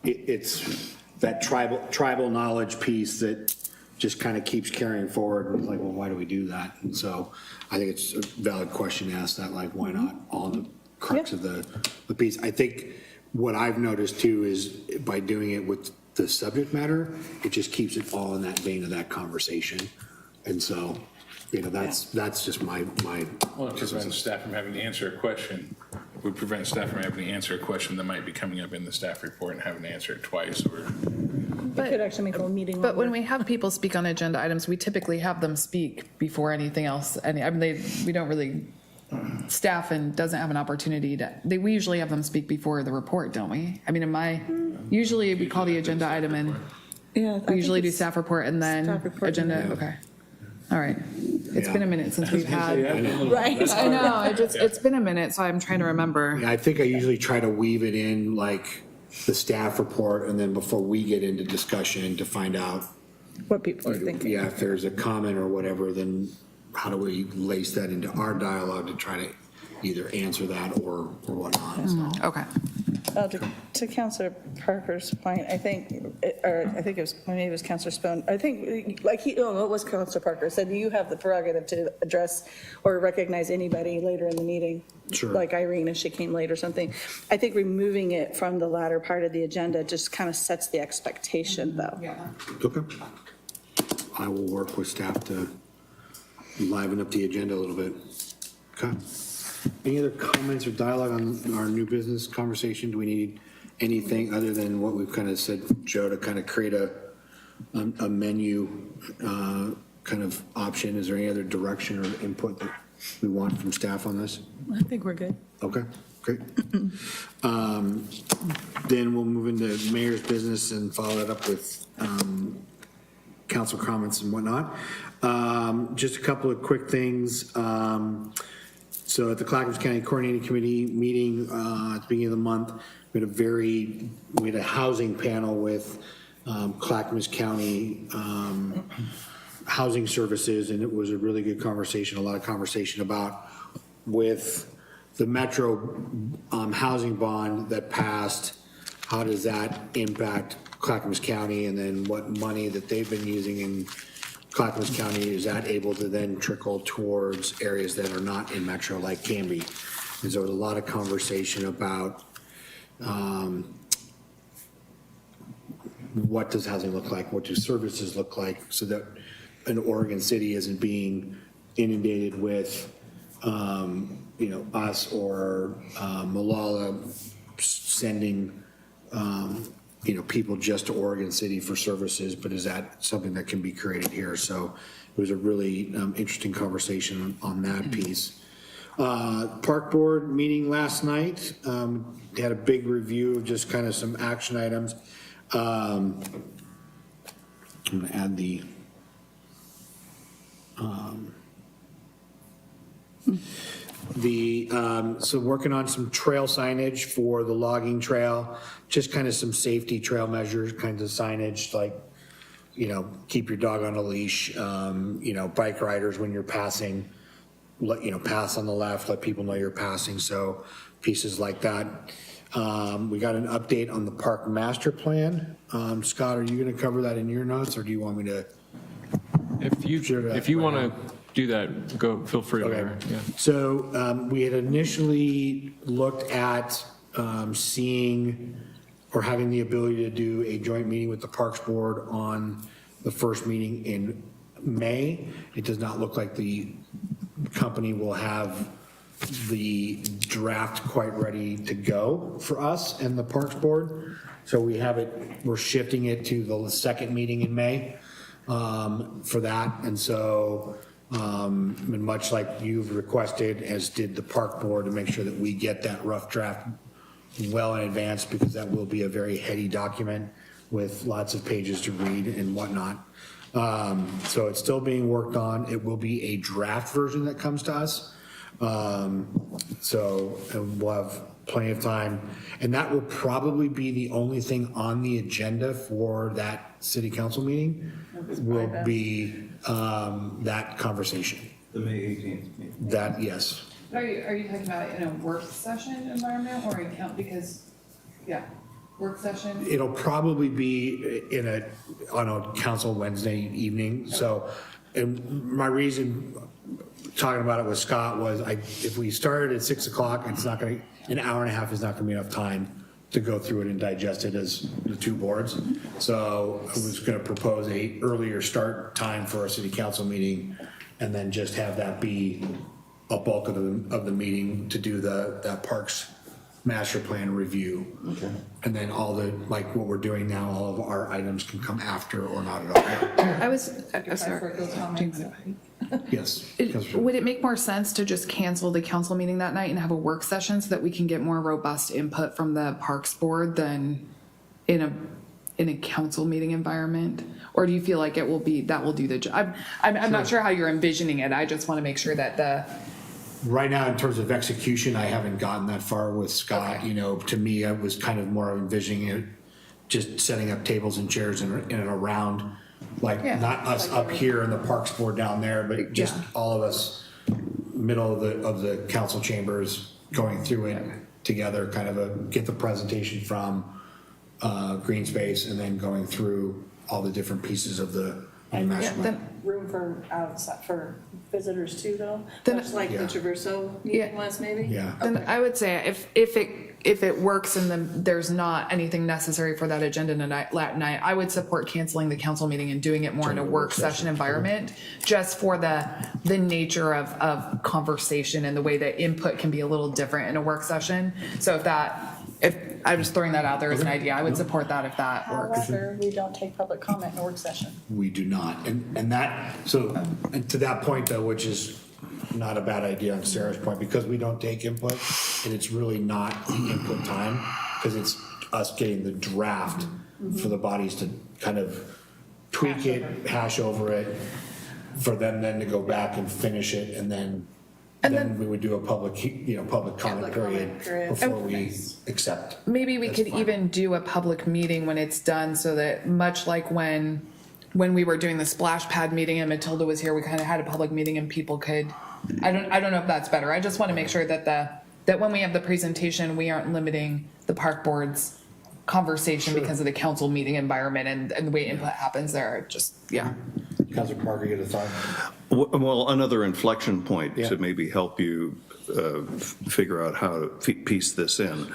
it's that tribal knowledge piece that just kind of keeps carrying forward. And it's like, well, why do we do that? And so I think it's a valid question to ask that, like, why not all the crux of the piece? I think what I've noticed too is by doing it with the subject matter, it just keeps it all in that vein of that conversation. And so, that's just my. Well, it prevents staff from having to answer a question. It would prevent staff from having to answer a question that might be coming up in the staff report and having to answer it twice. It could actually make a meeting. But when we have people speak on agenda items, we typically have them speak before anything else. We don't really, staff doesn't have an opportunity we usually have them speak before the report, don't we? Usually we call the agenda item and we usually do staff report and then agenda, okay. All right. It's been a minute since we've had. Right. I know, it's been a minute, so I'm trying to remember. I think I usually try to weave it in like the staff report and then before we get into discussion to find out What people are thinking. Yeah, if there's a comment or whatever, then how do we lace that into our dialogue to try to either answer that or whatnot, so. Okay. To Counselor Parker's point, I think, maybe it was Counselor Spohn, I think, like it was Counselor Parker, said you have the prerogative to address or recognize anybody later in the meeting. Sure. Like Irene, if she came late or something. I think removing it from the latter part of the agenda just kind of sets the expectation, though. Yeah. Okay. I will work with staff to liven up the agenda a little bit. Okay. Any other comments or dialogue on our new business conversation? Do we need anything other than what we've kind of said, Joe, to kind of create a menu kind of option? Is there any other direction or input that we want from staff on this? I think we're good. Okay, great. Then we'll move into mayor's business and follow that up with council comments and whatnot. Just a couple of quick things. So at the Clackamas County Coordinating Committee meeting at the beginning of the month, we had a housing panel with Clackamas County Housing Services, and it was a really good conversation, a lot of conversation about with the Metro housing bond that passed, how does that impact Clackamas County, and then what money that they've been using in Clackamas County, is that able to then trickle towards areas that are not in Metro like Canby? And so there was a lot of conversation about what does housing look like? What do services look like so that an Oregon City isn't being inundated with, us or Malala sending, people just to Oregon City for services, but is that something that can be created here? So it was a really interesting conversation on that piece. Park Board meeting last night, had a big review of just kind of some action items. I'm gonna add so working on some trail signage for the logging trail, just kind of some safety trail measures, kinds of signage like, keep your dog on a leash, bike riders when you're passing, pass on the left, let people know you're passing. So pieces like that. We got an update on the park master plan. Scott, are you going to cover that in your notes, or do you want me to? If you want to do that, feel free. Okay. Mayor. Yeah. So we had initially looked at seeing or having the ability to do a joint meeting with the Parks Board on the first meeting in May. It does not look like the company will have the draft quite ready to go for us and the Parks Board. So we're shifting it to the second meeting in May for that. And so and much like you've requested, as did the Park Board, to make sure that we get that rough draft well in advance, because that will be a very heady document with lots of pages to read and whatnot. So it's still being worked on. It will be a draft version that comes to us. So we'll have plenty of time, and that will probably be the only thing on the agenda for that city council meeting will be that conversation. The May 18th meeting. That, yes. Are you talking about in a work session environment or in work session? It'll probably be on a council Wednesday evening. So, and my reason talking about it with Scott was if we started at 6 o'clock, it's not going to, an hour and a half is not going to be enough time to go through it and digest it as the two boards. So I was going to propose a earlier start time for a city council meeting, and then just have that be a bulk of the meeting to do that Parks Master Plan review. Okay. And then all like what we're doing now, all of our items can come after or not at all. I was sorry. Yes. Would it make more sense to just cancel the council meeting that night and have a work session so that we can get more robust input from the Parks Board than in a council meeting environment? Or do you feel like that will do the job? I'm not sure how you're envisioning it. I just want to make sure that right now, in terms of execution, I haven't gotten that far with Scott. Okay. To me, I was kind of more envisioning it just setting up tables and chairs in and around like, Yeah. not us up here in the Parks Board down there, but just all of us, middle of the council chambers, going through it together, kind of get the presentation from green space, and then going through all the different pieces of the master plan. Room for outside, for visitors too, though? Then- Much like the Yeah. Traverso meeting was, maybe? Yeah. Then I would say if it works and then there's not anything necessary for that agenda night, I would support canceling the council meeting and doing it more in a work session environment, just for the nature of conversation and the way that input can be a little different in a work session. So if I'm just throwing that out there as an idea, I would support that if that works. However, we don't take public comment in a work session. We do not. And that, so, and to that point though, which is not a bad idea on Sarah's point, because we don't take input, and it's really not input time, because it's us getting the draft for the bodies to kind of tweak it, hash over it, for them then to go back and finish it, and then we would do a public comment period before we accept. Maybe we could even do a public meeting when it's done, so that much like when we were doing the splash pad meeting and Matilda was here, we kind of had a public meeting and people could, I don't know if that's better. I just want to make sure that when we have the presentation, we aren't limiting the park board's conversation because of the council meeting environment and the way input happens there. Just, yeah. Councilor Parker, you had a thought? Well, another inflection point Yeah. to maybe help you figure out how to piece this in.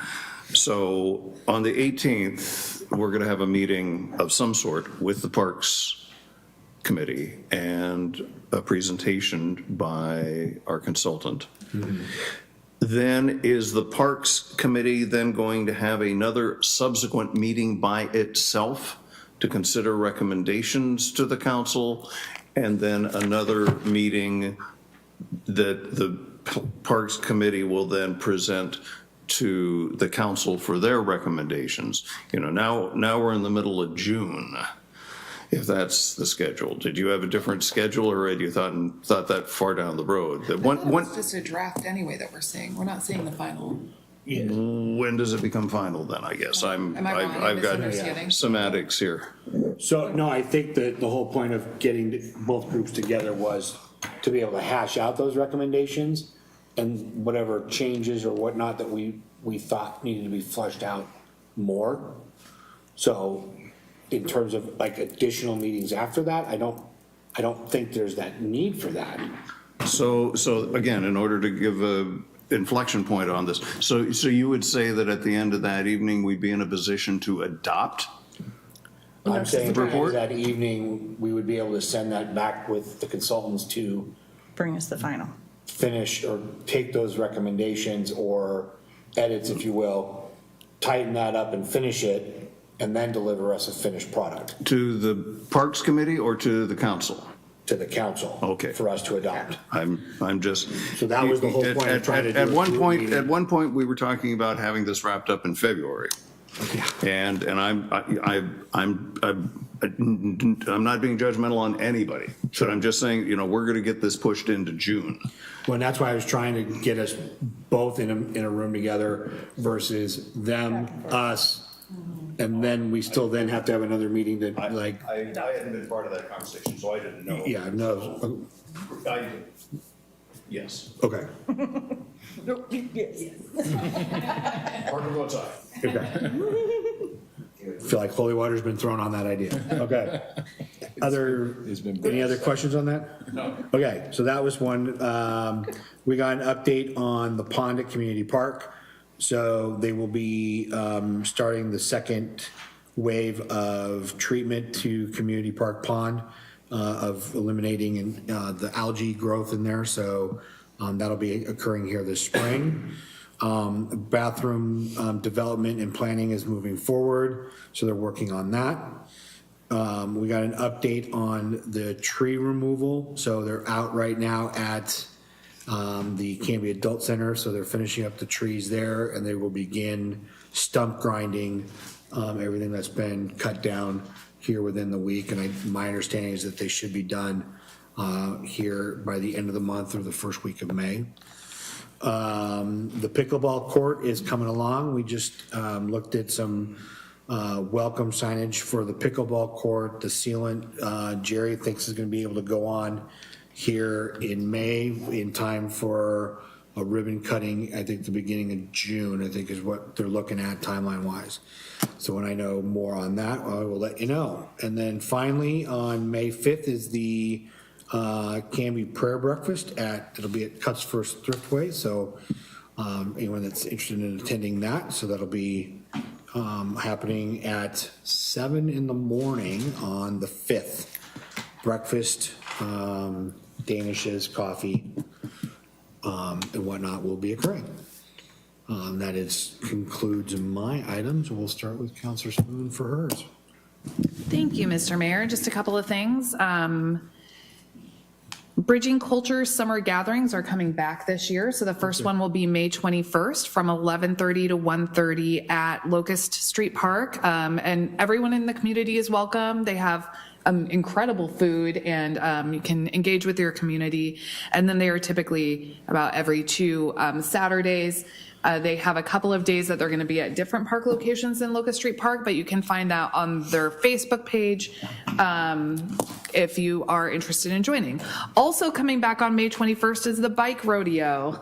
So on the 18th, we're going to have a meeting of some sort with the Parks Committee and a presentation by our consultant. Then is the Parks Committee then going to have another subsequent meeting by itself to consider recommendations to the council, and then another meeting that the Parks Committee will then present to the council for their recommendations? You know, now we're in the middle of June, if that's the schedule. Did you have a different schedule, or had you thought that far down the road? That It's just a draft anyway that we're seeing. We're not seeing the final. when does it become final then, I guess? Am I wrong? I've got Misunderstanding? semantics here. So, no, I think that the whole point of getting both groups together was to be able to hash out those recommendations and whatever changes or whatnot that we thought needed to be fleshed out more. So in terms of like additional meetings after that, I don't think there's that need for that. So again, in order to give a inflection point on this, so you would say that at the end of that evening, we'd be in a position to adopt? I'm saying at the end of report? that evening, we would be able to send that back with the consultants to Bring us the final. finish or take those recommendations or edits, if you will, tighten that up and finish it, and then deliver us a finished product To the Parks Committee or to the council? to the council. Okay. For us to adopt. I'm just. So that was the whole point of trying to do At a one group point, meeting. at one point, we were talking about having this wrapped up in February. And I'm not being judgmental on anybody, but I'm just saying, we're going to get this pushed into June. Well, and that's why I was trying to get us both in a room together versus them, us, and then we still then have to have another meeting to like, I hadn't been part of that conversation, so I didn't know. yeah, no, Yes. okay. Parker votes aye. Okay. Feel like holy water's been thrown on that idea. Okay. Any other questions on that? No. Okay, so that was one. We got an update on the pond at Community Park. So they will be starting the second wave of treatment to Community Park Pond of eliminating the algae growth in there. So that'll be occurring here this spring. Bathroom development and planning is moving forward, so they're working on that. We got an update on the tree removal, so they're out right now at the Canby Adult Center, so they're finishing up the trees there, and they will begin stump grinding everything that's been cut down here within the week, and my understanding is that they should be done here by the end of the month or the first week of May. The Pickleball Court is coming along. We just looked at some welcome signage for the pickleball court, the sealant. Jerry thinks is going to be able to go on here in May in time for a ribbon cutting, I think the beginning of June, I think is what they're looking at timeline-wise. So when I know more on that, I will let you know. And then finally, on May 5th is the Canby Prayer Breakfast it'll be at Cuts First Thriftway. So anyone that's interested in attending that, so that'll be happening at 7 in the morning on the 5th. Breakfast, Danishes, coffee, and whatnot will be occurring. That concludes my items. We'll start with Councilor Spoon for hers. Thank you, Mr. Mayor. Just a couple of things. Bridging Culture Summer Gatherings are coming back this year. So the first one will be May 21st from 11:30 to 1:30 at Locust Street Park. And everyone in the community is welcome. They have incredible food, and you can engage with your community. And then they are typically about every 2 Saturdays. They have a couple of days that they're going to be at different park locations in Locust Street Park, but you can find out on their Facebook page if you are interested in joining. Also coming back on May 21st is the Bike Rodeo.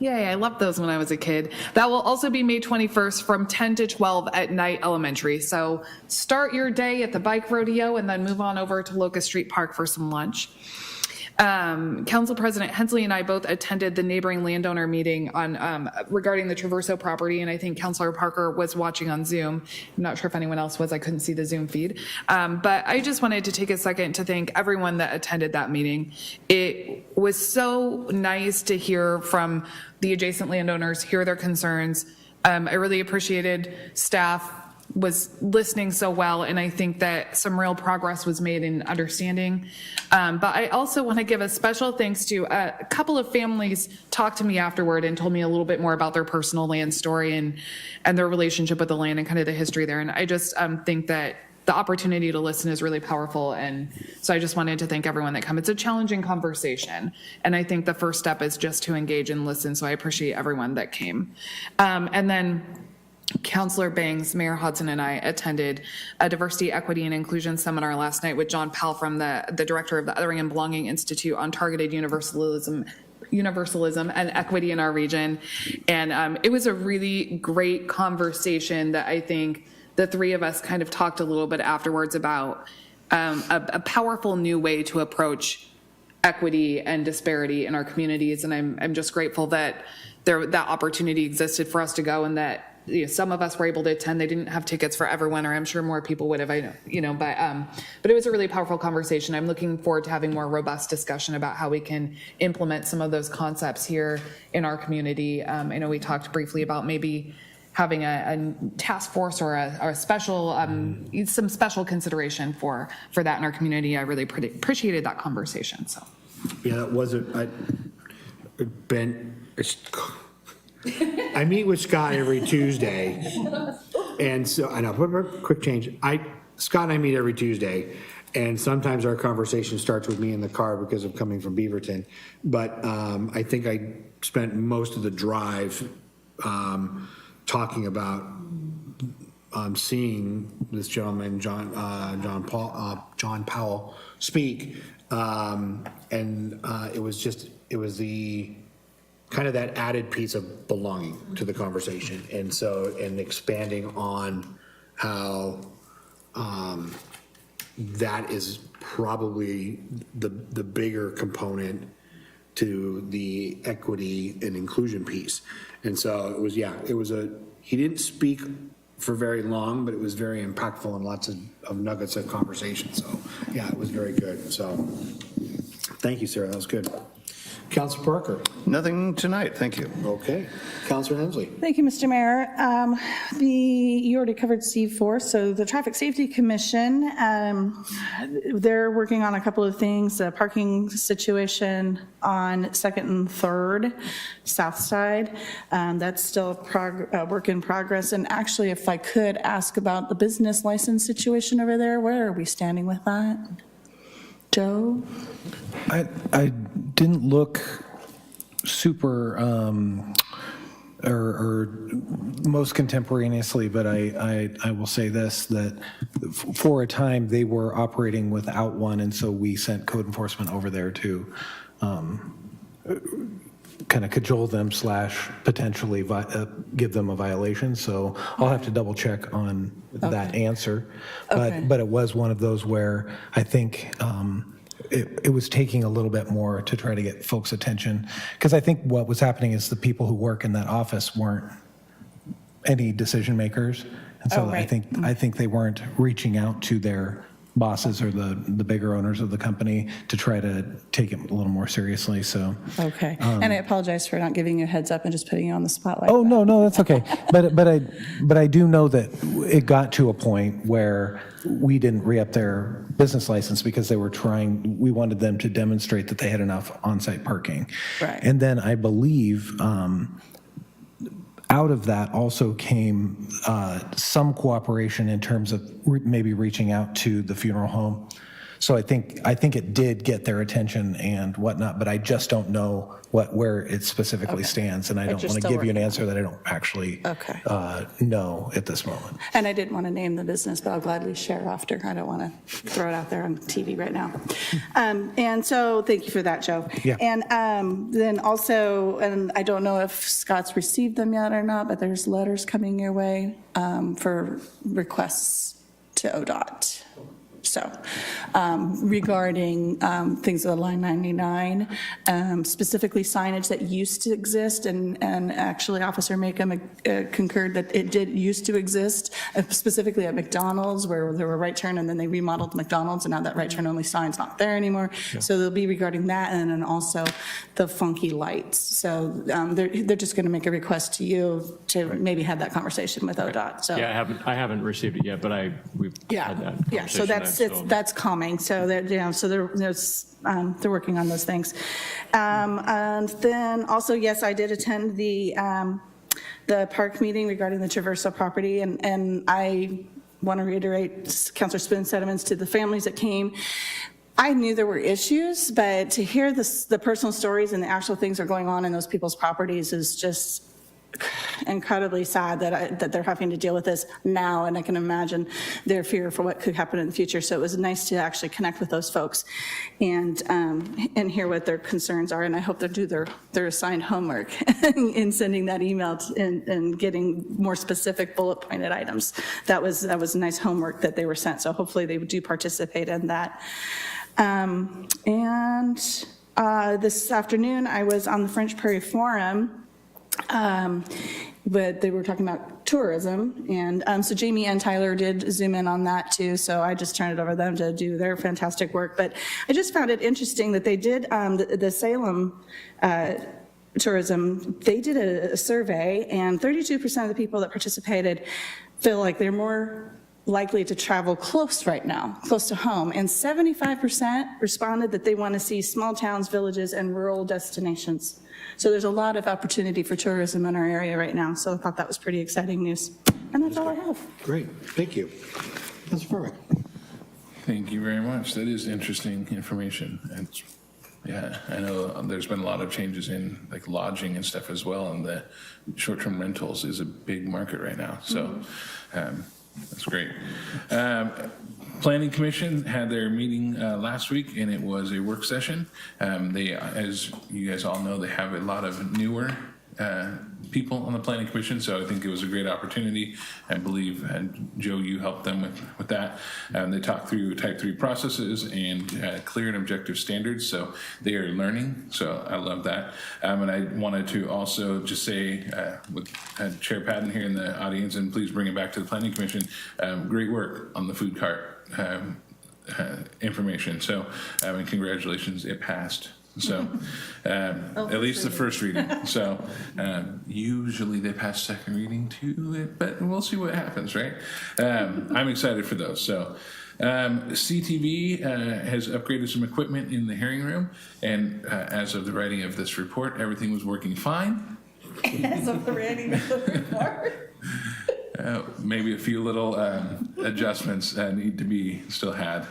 Yay, I loved those when I was a kid. That will also be May 21st from 10 to 12 at Night Elementary. So start your day at the Bike Rodeo and then move on over to Locust Street Park for some lunch. Council President Hensley and I both attended the neighboring landowner meeting on regarding the Traverso property, and I think Councilor Parker was watching on Zoom. I'm not sure if anyone else was. I couldn't see the Zoom feed. But I just wanted to take a second to thank everyone that attended that meeting. It was so nice to hear from the adjacent landowners, hear their concerns. I really appreciated staff was listening so well, and I think that some real progress was made in understanding. But I also want to give a special thanks to a couple of families talked to me afterward and told me a little bit more about their personal land story and their relationship with the land and kind of the history there. And I just think that the opportunity to listen is really powerful. And so I just wanted to thank everyone that come. It's a challenging conversation. And I think the first step is just to engage and listen. So I appreciate everyone that came. And then Councilor Bangs, Mayor Hodson, and I attended a diversity, equity, and inclusion seminar last night with John Powell from the director of the Othering and Belonging Institute on targeted universalism and equity in our region. And it was a really great conversation that I think the three of us kind of talked a little bit afterwards about a powerful new way to approach equity and disparity in our communities. And I'm just grateful that that opportunity existed for us to go, and that some of us were able to attend. They didn't have tickets for everyone, or I'm sure more people would have, but it was a really powerful conversation. I'm looking forward to having more robust discussion about how we can implement some of those concepts here in our community. I know we talked briefly about maybe having a task force or a special, some special consideration for that in our community. I really appreciated that conversation. So. Yeah, that was I meet with Scott every Tuesday, and so I know. Quick change. Scott and I meet every Tuesday, and sometimes our conversation starts with me in the car because of coming from Beaverton. But I think I spent most of the drive talking about seeing this gentleman, John Powell, speak, and it was the kind of that added piece of belonging to the conversation, and expanding on how that is probably the bigger component to the equity and inclusion piece. And so he didn't speak for very long, but it was very impactful and lots of nuggets of conversation. So yeah, it was very good. So thank you, Sarah. That was good. Councilor Parker. Nothing tonight, thank you. Okay. Councilor Hensley. Thank you, Mr. Mayor. You already covered C4, so the Traffic Safety Commission, they're working on a couple of things, the parking situation on 2nd and 3rd South Side. That's still a work in progress. And actually, if I could ask about the business license situation over there, where are we standing with that? Joe? I didn't look super or most contemporaneously, but I will say this, that for a time they were operating without one, and so we sent code enforcement over there to kind of cajole them / potentially give them a violation. So I'll have to double check on that answer. But it was one of those where I think it was taking a little bit more to try to get folks' attention. Because I think what was happening is the people who work in that office weren't any decision makers. And so I think they weren't reaching out to their bosses or the bigger owners of the company to try to take it a little more seriously. So Okay. And I apologize for not giving you a heads up and just putting you on the spotlight. oh no, that's okay. But I do know that it got to a point where we didn't re-up their business license because we wanted them to demonstrate that they had enough on-site parking. Right. And then I believe out of that also came some cooperation in terms of maybe reaching out to the funeral home. So I think it did get their attention and whatnot, but I just don't know where it specifically stands, and I don't want to give you an answer that I don't actually know at this moment. And I didn't want to name the business, but I'll gladly share after. I don't want to throw it out there on TV right now. And so thank you for that, Joe. Yeah. And then also, and I don't know if Scott's received them yet or not, but there's letters coming your way for requests to Odot. So regarding things of line 99, specifically signage that used to exist, and actually Officer Makeham concurred that it did used to exist, specifically at McDonald's where there were right turn and then they remodeled McDonald's and now that right turn only sign's not there anymore. Yeah. So they'll be regarding that, and then also the funky lights. So they're just going to make a request to you to maybe have that conversation with Odot. So Yeah, I haven't received it yet, but we've had that conversation. Yeah, so that's coming. So they're working on those things. And then also, yes, I did attend the park meeting regarding the Traverso property, and I want to reiterate Councilor Spoon's sentiments to the families that came. I knew there were issues, but to hear the personal stories and the actual things that are going on in those people's properties is just incredibly sad that they're having to deal with this now, and I can imagine their fear for what could happen in the future. So it was nice to actually connect with those folks and hear what their concerns are, and I hope they'll do their assigned homework in sending that email and getting more specific bullet pointed items. That was nice homework that they were sent, so hopefully they do participate in that. This afternoon I was on the French Prairie Forum, but they were talking about tourism, and so Jamie and Tyler did zoom in on that too, so I just turned it over to them to do their fantastic work. But I just found it interesting that they did the Salem tourism, they did a survey, and 32% of the people that participated feel like they're more likely to travel close right now, close to home, and 75% responded that they want to see small towns, villages, and rural destinations. So there's a lot of opportunity for tourism in our area right now, so I thought that was pretty exciting news. And that's all I have. Great, thank you. That's perfect. Thank you very much. That is interesting information. And yeah, I know there's been a lot of changes in like lodging and stuff as well, and the short-term rentals is a big market right now. So that's great. Planning Commission had their meeting last week, and it was a work session. They, as you guys all know, they have a lot of newer people on the Planning Commission, so I think it was a great opportunity. I believe, Joe, you helped them with that. They talked through Type 3 processes and clear and objective standards, so they are learning, so I love that. And I wanted to also just say, with Chair Patton here in the audience, and please bring it back to the Planning Commission, great work on the food cart information. So, and congratulations, it passed. So, at least the first reading. So, usually they pass second reading too, but we'll see what happens, right? I'm excited for those. So, CTV has upgraded some equipment in the hearing room, and as of the writing of this report, everything was working fine. As of the writing of the report. Maybe a few little adjustments need to be still had.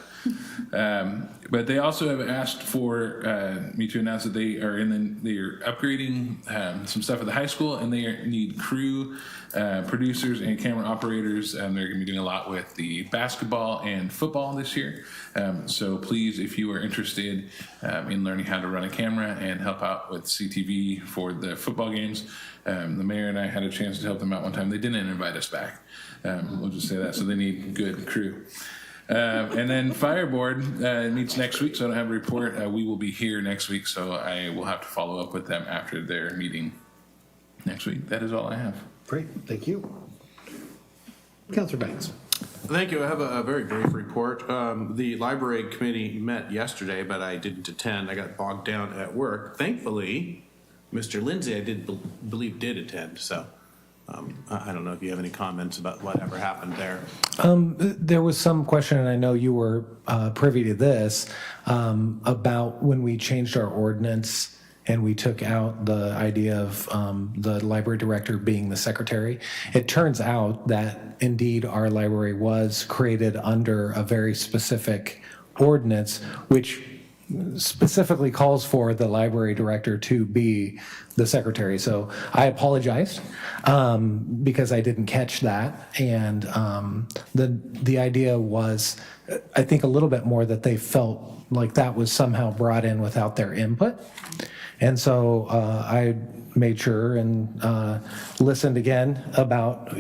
But they also have asked for me to announce that they are they're upgrading some stuff at the high school, and they need crew, producers, and camera operators. They're going to be doing a lot with the basketball and football this year. So please, if you are interested in learning how to run a camera and help out with CTV for the football games, the mayor and I had a chance to help them out one time. They didn't invite us back. We'll just say that. So they need good crew. And then Fire Board meets next week, so I don't have a report. We will be here next week, so I will have to follow up with them after their meeting next week. That is all I have. Great, thank you. Councilor Banks. Thank you. I have a very brief report. The library committee met yesterday, but I didn't attend. I got bogged down at work. Thankfully, Mr. Lindsay, I believe did attend, so I don't know if you have any comments about whatever happened there. There was some question, and I know you were privy to this, about when we changed our ordinance and we took out the idea of the library director being the secretary. It turns out that indeed our library was created under a very specific ordinance, which specifically calls for the library director to be the secretary. So I apologized because I didn't catch that. And the idea was, I think, a little bit more that they felt like that was somehow brought in without their input. And so I made sure and listened again about,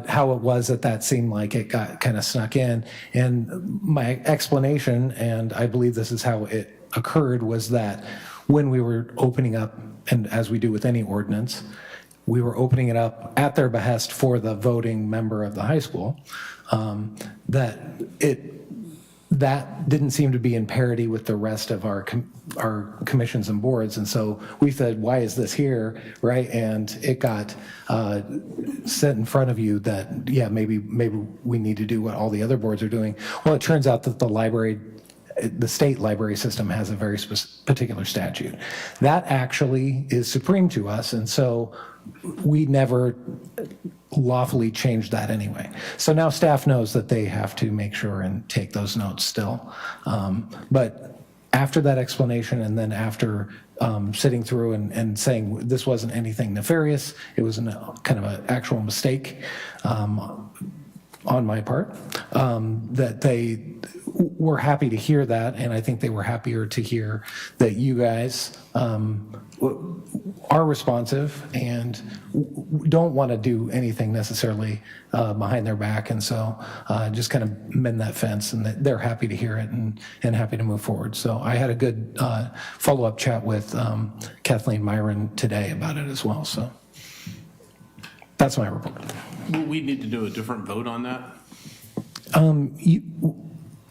how it was that seemed like it got kind of snuck in. And my explanation, and I believe this is how it occurred, was that when we were opening up, and as we do with any ordinance, we were opening it up at their behest for the voting member of the high school, that didn't seem to be in parity with the rest of our commissions and boards. And so we said, why is this here, right? And it got set in front of you that, yeah, maybe we need to do what all the other boards are doing. Well, it turns out that the state library system has a very particular statute. That actually is supreme to us, and so we never lawfully changed that anyway. So now staff knows that they have to make sure and take those notes still. But after that explanation, and then after sitting through and saying this wasn't anything nefarious, it was kind of an actual mistake on my part, that they were happy to hear that, and I think they were happier to hear that you guys are responsive and don't want to do anything necessarily behind their back, and so just kind of mend that fence, and they're happy to hear it and happy to move forward. So I had a good follow-up chat with Kathleen Myron today about it as well, so that's my report. Will we need to do a different vote on that?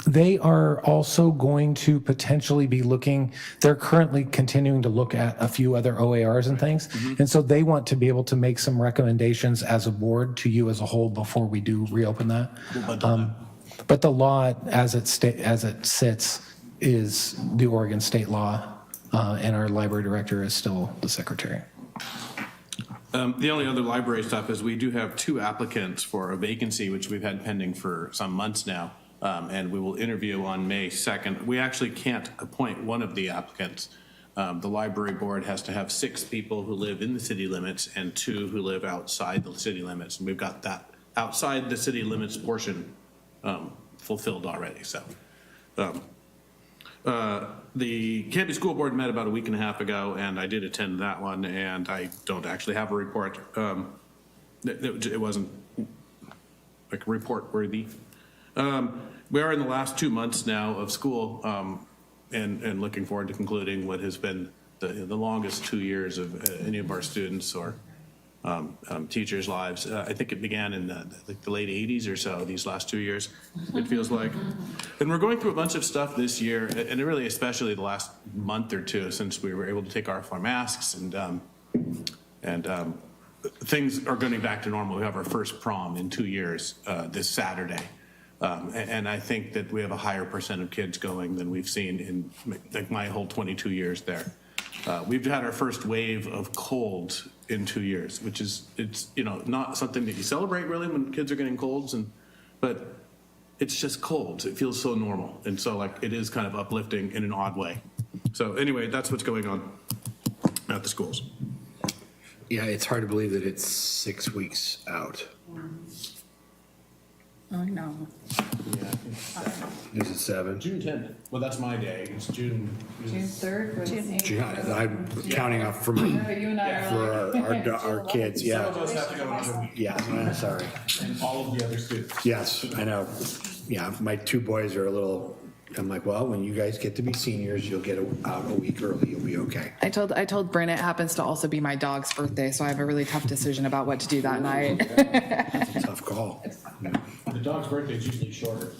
They are also going to potentially be looking, they're currently continuing to look at a few other OARs and things. And so they want to be able to make some recommendations as a board to you as a whole before we do reopen that. But the law as it sits is the Oregon state law, and our library director is still the secretary. The only other library stuff is we do have 2 applicants for a vacancy, which we've had pending for some months now. And we will interview on May 2nd. We actually can't appoint one of the applicants. The library board has to have 6 people who live in the city limits and 2 who live outside the city limits. And we've got that outside the city limits portion fulfilled already. So the Canby School Board met about a week and a half ago, and I did attend that one, and I don't actually have a report. It wasn't like report worthy. We are in the last 2 months now of school, and looking forward to concluding what has been the longest 2 years of any of our students or teachers' lives. I think it began in the late 80s or so, these last 2 years, it feels like. And we're going through a bunch of stuff this year, and really especially the last month or two, since we were able to take off our masks, and things are going back to normal. We have our first prom in 2 years this Saturday. And I think that we have a higher percent of kids going than we've seen in like my whole 22 years there. We've had our first wave of colds in 2 years, which is, it's not something that you celebrate really when kids are getting colds, but it's just cold. It feels so normal. And so like it is kind of uplifting in an odd way. So anyway, that's what's going on at the schools. Yeah, it's hard to believe that it's 6 weeks out. Oh, no. Is it 7? June 10th. Well, that's my day. It's June. June 3rd was. I'm counting off for me, You and I are like. for our kids, Some yeah. of us have to go in June, Yeah, I'm sorry. and all of the other students. Yes, I know. Yeah, my 2 boys are a little, I'm like, well, when you guys get to be seniors, you'll get out a week early, you'll be okay. I told Bryn it happens to also be my dog's birthday, so I have a really tough decision about what to do that night. It's a tough call. The dog's birthday is usually shorter.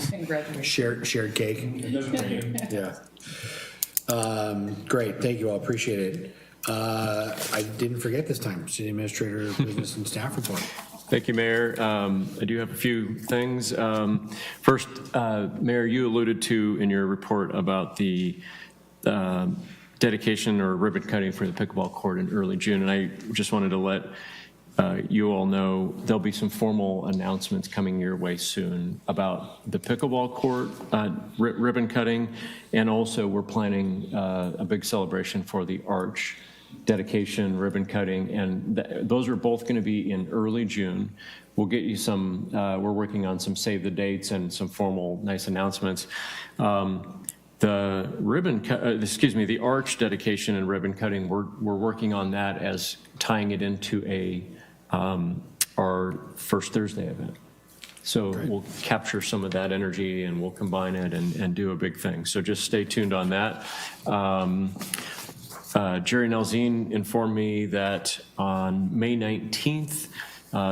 Congratulations. Shared cake. It doesn't rain. Yeah. Great, thank you all, appreciate it. I didn't forget this time, city administrator, business and staff report. Thank you, Mayor. I do have a few things. First, Mayor, you alluded to in your report about the dedication or ribbon cutting for the pickleball court in early June, and I just wanted to let you all know there'll be some formal announcements coming your way soon about the pickleball court ribbon cutting, and also we're planning a big celebration for the arch dedication, ribbon cutting, and those are both going to be in early June. We'll get you some, we're working on some save the dates and some formal nice announcements. The ribbon, the arch dedication and ribbon cutting, we're working on that as tying it into our First Thursday event. So we'll capture some of that energy and we'll combine it and do a big thing. So just stay tuned on that. Jerry Nelzine informed me that on May 19th,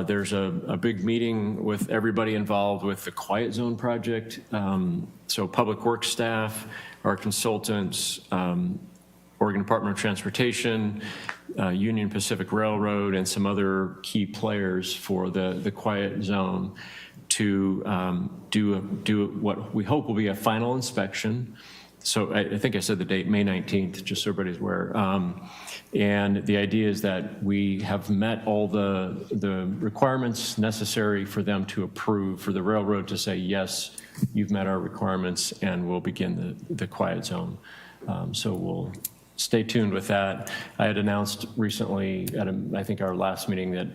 there's a big meeting with everybody involved with the Quiet Zone project. So Public Works staff, our consultants, Oregon Department of Transportation, Union Pacific Railroad, and some other key players for the Quiet Zone to do what we hope will be a final inspection. So I think I said the date, May 19th, just so everybody's aware. And the idea is that we have met all the requirements necessary for them to approve, for the railroad to say, yes, you've met our requirements, and we'll begin the Quiet Zone. So we'll stay tuned with that. I had announced recently at I think our last meeting that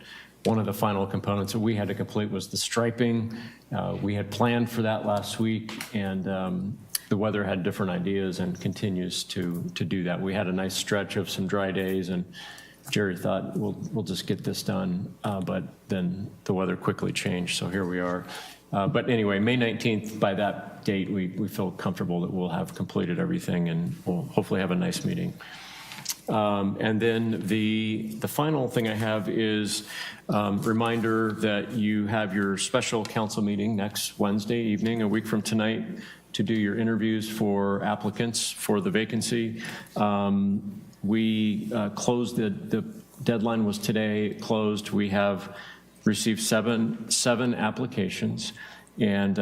one of the final components that we had to complete was the striping. We had planned for that last week, and the weather had different ideas and continues to do that. We had a nice stretch of some dry days, and Jerry thought we'll just get this done, but then the weather quickly changed, so here we are. But anyway, May 19th, by that date, we feel comfortable that we'll have completed everything, and we'll hopefully have a nice meeting. And then the final thing I have is reminder that you have your special council meeting next Wednesday evening, a week from tonight, to do your interviews for applicants for the vacancy. We closed, the deadline was today, closed. We have received seven applications, and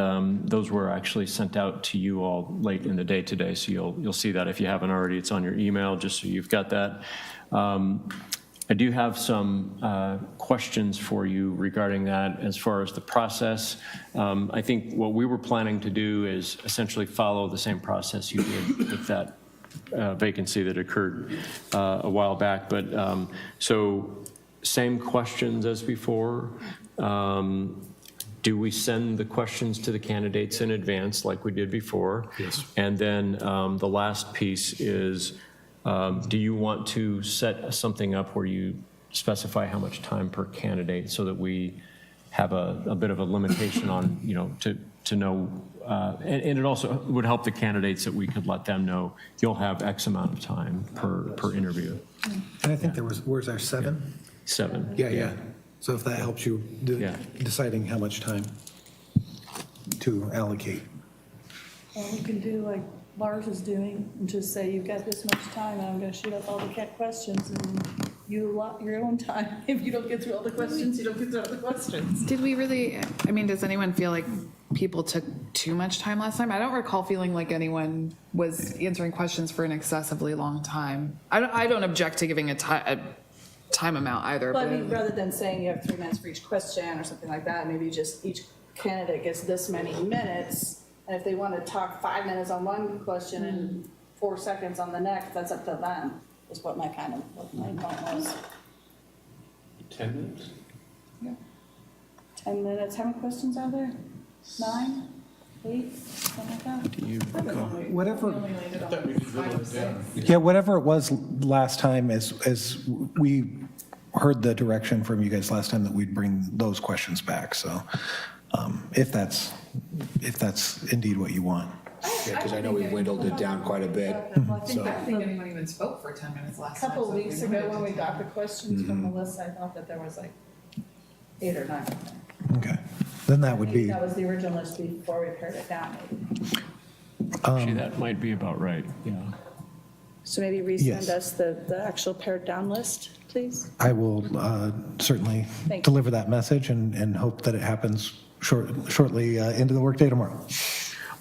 those were actually sent out to you all late in the day today, so you'll see that if you haven't already. It's on your email, just so you've got that. I do have some questions for you regarding that as far as the process. I think what we were planning to do is essentially follow the same process you did with that vacancy that occurred a while back. But so same questions as before. Do we send the questions to the candidates in advance like we did before? Yes. And then the last piece is, do you want to set something up where you specify how much time per candidate so that we have a bit of a limitation on, to know, and it also would help the candidates that we could let them know you'll have X amount of time per interview. And I think where's our 7? 7. Yeah. So if that helps you deciding how much time to allocate. Well, we can do like Lars is doing, and just say, you've got this much time, and I'm gonna shoot up all the questions, and you allot your own time. If you don't get through all the questions, you don't get through all the questions. Did we really, does anyone feel like people took too much time last time? I don't recall feeling like anyone was answering questions for an excessively long time. I don't object to giving a time amount either. But I mean, rather than saying you have 3 minutes for each question or something like that, maybe just each candidate gets this many minutes, and if they want to talk 5 minutes on one question and 4 seconds on the next, that's up to them, is what my point was. 10 minutes? 10 minutes, how many questions are there? 9? 8? Something like that? Whatever, We only landed on 5 or 6. yeah, whatever it was last time, as we heard the direction from you guys last time that we'd bring those questions back, so if that's indeed what you want. Yeah, because I know we dwindled it down quite a bit. I don't think anyone even spoke for 10 minutes last A time. couple so of weeks we ago, wanted when we to- got the questions from Melissa, I thought that there was like 8 or 9. Okay, then that would be, That was the original list before we pared it down, maybe. Actually, that might be about right, yeah. So maybe Yes. resend us the actual pared down list, please? I will certainly Thank you. deliver that message and hope that it happens shortly into the workday tomorrow.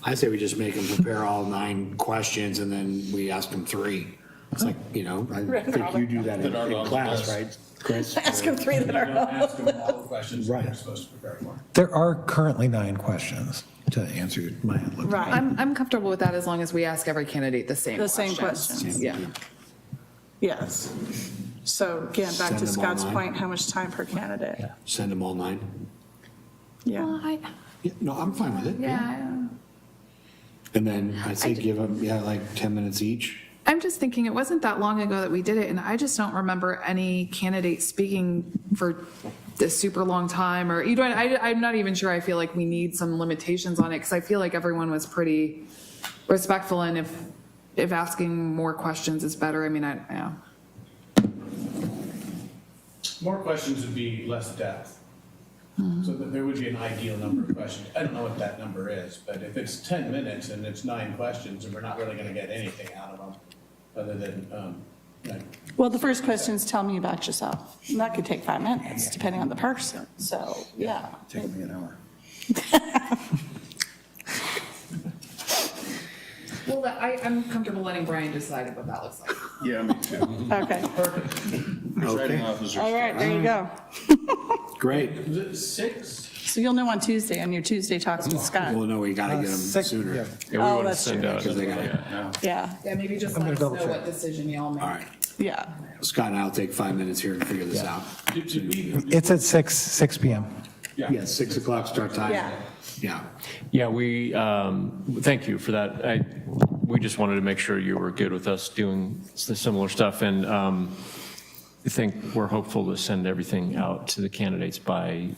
I say we just make them prepare all 9 questions and then we ask them 3. It's like, I think you do that in class, right, Chris? Ask them 3 that are not. Ask them all the questions Right. they're supposed to prepare for. There are currently 9 questions to answer my outlook. Right, I'm comfortable with that as long as we ask every candidate the same the same questions. questions. Yeah. Yes. So again, back Send to them all Scott's 9. point, how much time per candidate? Send them all 9? Yeah. Yeah, no, I'm fine with it. And then I say give them, like 10 minutes each. I'm just thinking, it wasn't that long ago that we did it, and I just don't remember any candidate speaking for a super long time, or, I'm not even sure, I feel like we need some limitations on it, because I feel like everyone was pretty respectful, and if asking more questions is better, More questions would be less depth. So that there would be an ideal number of questions. I don't know what that number is, but if it's 10 minutes and it's 9 questions, and we're not really gonna get anything out of them, other than, Well, the first question's tell me about yourself. And that could take 5 minutes, depending on the person. So, yeah. Take me an hour. Well, I'm comfortable letting Brian decide what that looks like. Yeah, me too. Okay. Presiding officer. All right, there you go. Great. is it 6? So you'll know on Tuesday, on your Tuesday talks with Scott. Well, no, we got to get them 6, sooner. yeah. Yeah, we Oh, want to that's send true. out. Because they got it. Yeah, Yeah, maybe just I'm let us gonna know double what decision y'all make. All right. yeah. Scott and I will take 5 minutes here to figure this out. It's at 6 p.m. Yeah, 6 o'clock start time. Yeah. Yeah. Yeah, we, thank you for that. We just wanted to make sure you were good with us doing the similar stuff, and I think we're hopeful to send everything out to the candidates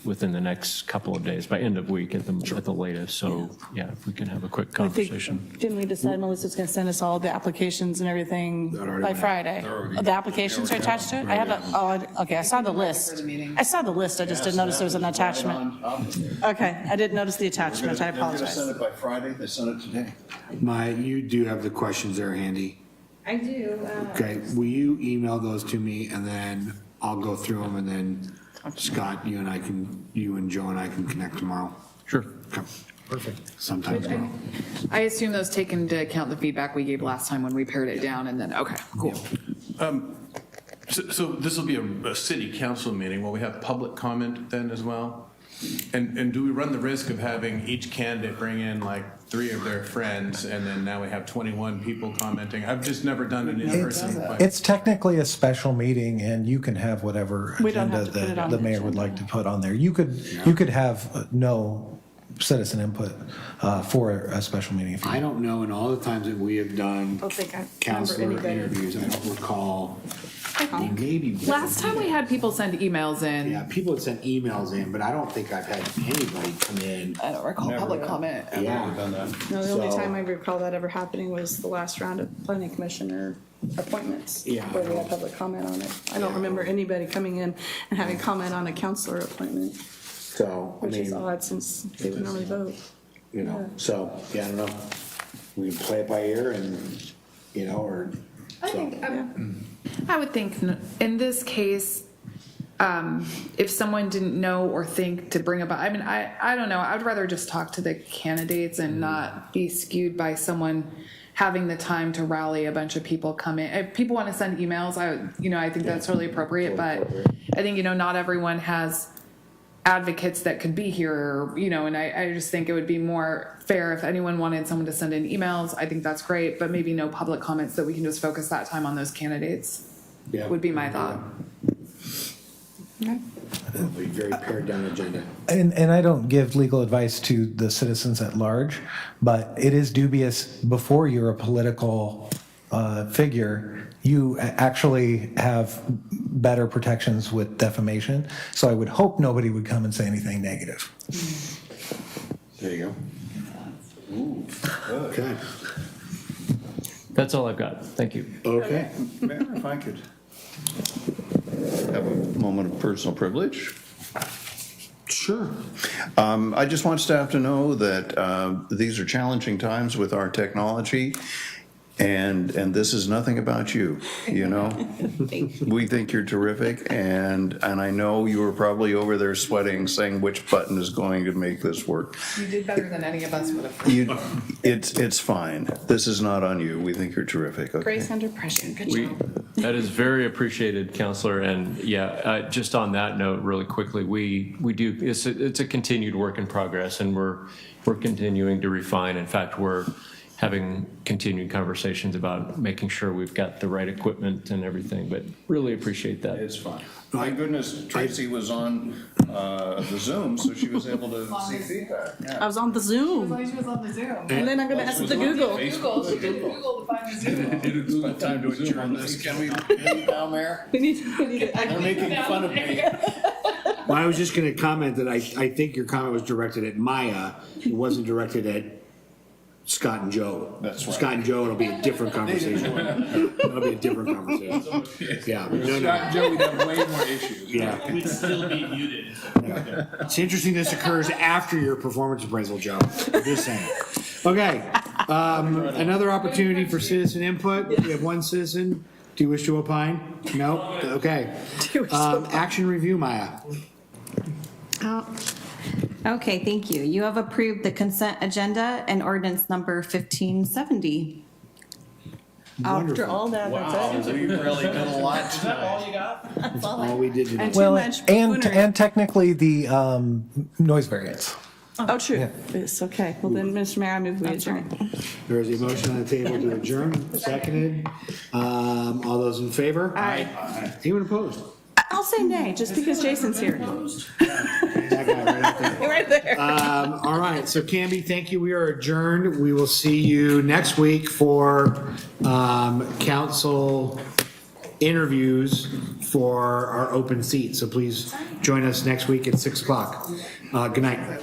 within the next couple of days, by end of week at the latest. So, yeah, if we can have a quick I think, conversation. didn't we decide Melissa's going to send us all the applications and everything That already by went. Friday? The applications are attached to it? I have okay, I saw the list. I saw the list, I just didn't notice there was an attachment. Okay, I didn't notice the attachment, I They're gonna apologize. send it by Friday, they sent it today. You do have the questions there handy. I do. Okay, will you email those to me and then I'll go through them and then Scott, you and Joe and I can connect tomorrow. Sure. Okay. Perfect. Sometime tomorrow. I assume those take into account the feedback we gave last time when we pared it down, and then, okay, cool. So this will be a city council meeting. Will we have public comment then as well? And do we run the risk of having each candidate bring in like 3 of their friends, and then now we have 21 people commenting? I've just never done an in-person. It's technically a special meeting, and you can have whatever We don't agenda have to put it on the the mayor would agenda. like to put on there. You could have no citizen input for a special meeting. If you I don't know, in all the times that we have done I don't think I remember counselor anybody. interviews, I don't recall. Maybe. Last time we had people send emails in. Yeah, people had sent emails in, but I don't think I've had anybody come in. I don't recall public comment. Yeah. No, the only So- time I recall that ever happening was the last round of planning commissioner appointments. Yeah. Where we had public comment on it. I don't remember anybody coming in and having comment on a counselor appointment, So, I which is mean, odd since they would normally vote. so, yeah, I don't know. We can play it by ear and, or. I think, I would think in this case, if someone didn't know or think to bring about, I don't know, I would rather just talk to the candidates and not be skewed by someone having the time to rally a bunch of people come in. If people want to send emails, I think that's totally appropriate, but I think, not everyone has advocates that could be here, you know, and I just think it would be more fair if anyone wanted someone to send in emails. I think that's great, but maybe no public comments, that we can just focus that time on those candidates, would be my thought. Very pared down agenda. And I don't give legal advice to the citizens at large, but it is dubious before you're a political figure, you actually have better protections with defamation. So I would hope nobody would come and say anything negative. There you go. Okay. That's all I've got. Thank you. Okay. Mayor, if I could have a moment of personal privilege. Sure. I just want staff to know that these are challenging times with our technology, and this is nothing about you, you know? We think you're terrific, and I know you were probably over there sweating, saying which button is going to make this work. You did better than any of us would have. It's fine. This is not on you. We think you're terrific. Okay? Grace under pressure. Good job. That is very appreciated, Counselor. And yeah, just on that note, really quickly, we do, it's a continued work in progress, and we're continuing to refine. In fact, we're having continued conversations about making sure we've got the right equipment and everything, but really appreciate that. It's fine. My goodness, Tracy was on the Zoom, so she was able to see feedback. Yeah. I was on the Zoom. She was on the Zoom. And then I'm going to ask the Google. Google to find the Zoom. Spent time to adjourn this. Can we leave now, Mayor? We need to. They're making fun of me. Well, I was just going to comment that I think your comment was directed at Maya. It wasn't directed at Scott and Joe. That's right. Scott and Joe, it'll be a different conversation. It'll be a different conversation. Yeah. Scott and Joe, we'd have way more issues. Yeah. We'd still be muted. Yeah. It's interesting this occurs after your performance appraisal, Joe. I'm just saying. Okay. Another opportunity for citizen input. We have one citizen. Do you wish to opine? No? Okay. Action review, Maya. Okay, thank you. You have approved the consent agenda and ordinance number 1570. After all that, that's it. We really did a lot Is that all you got? That's all All we did today. Well, much and technically the noise variance. Oh, true. It's okay. Well, then, Mr. Mayor, I move we adjourn. There is a motion on the table to adjourn. Seconded. All those in favor? Aye. Anyone opposed? I'll say nay, just because Jason's here. That guy right up there. Right there. All right, so Canby, thank you. We are adjourned. We will see you next week for council interviews for our open seats. So please join us next week at 6 o'clock. Good night.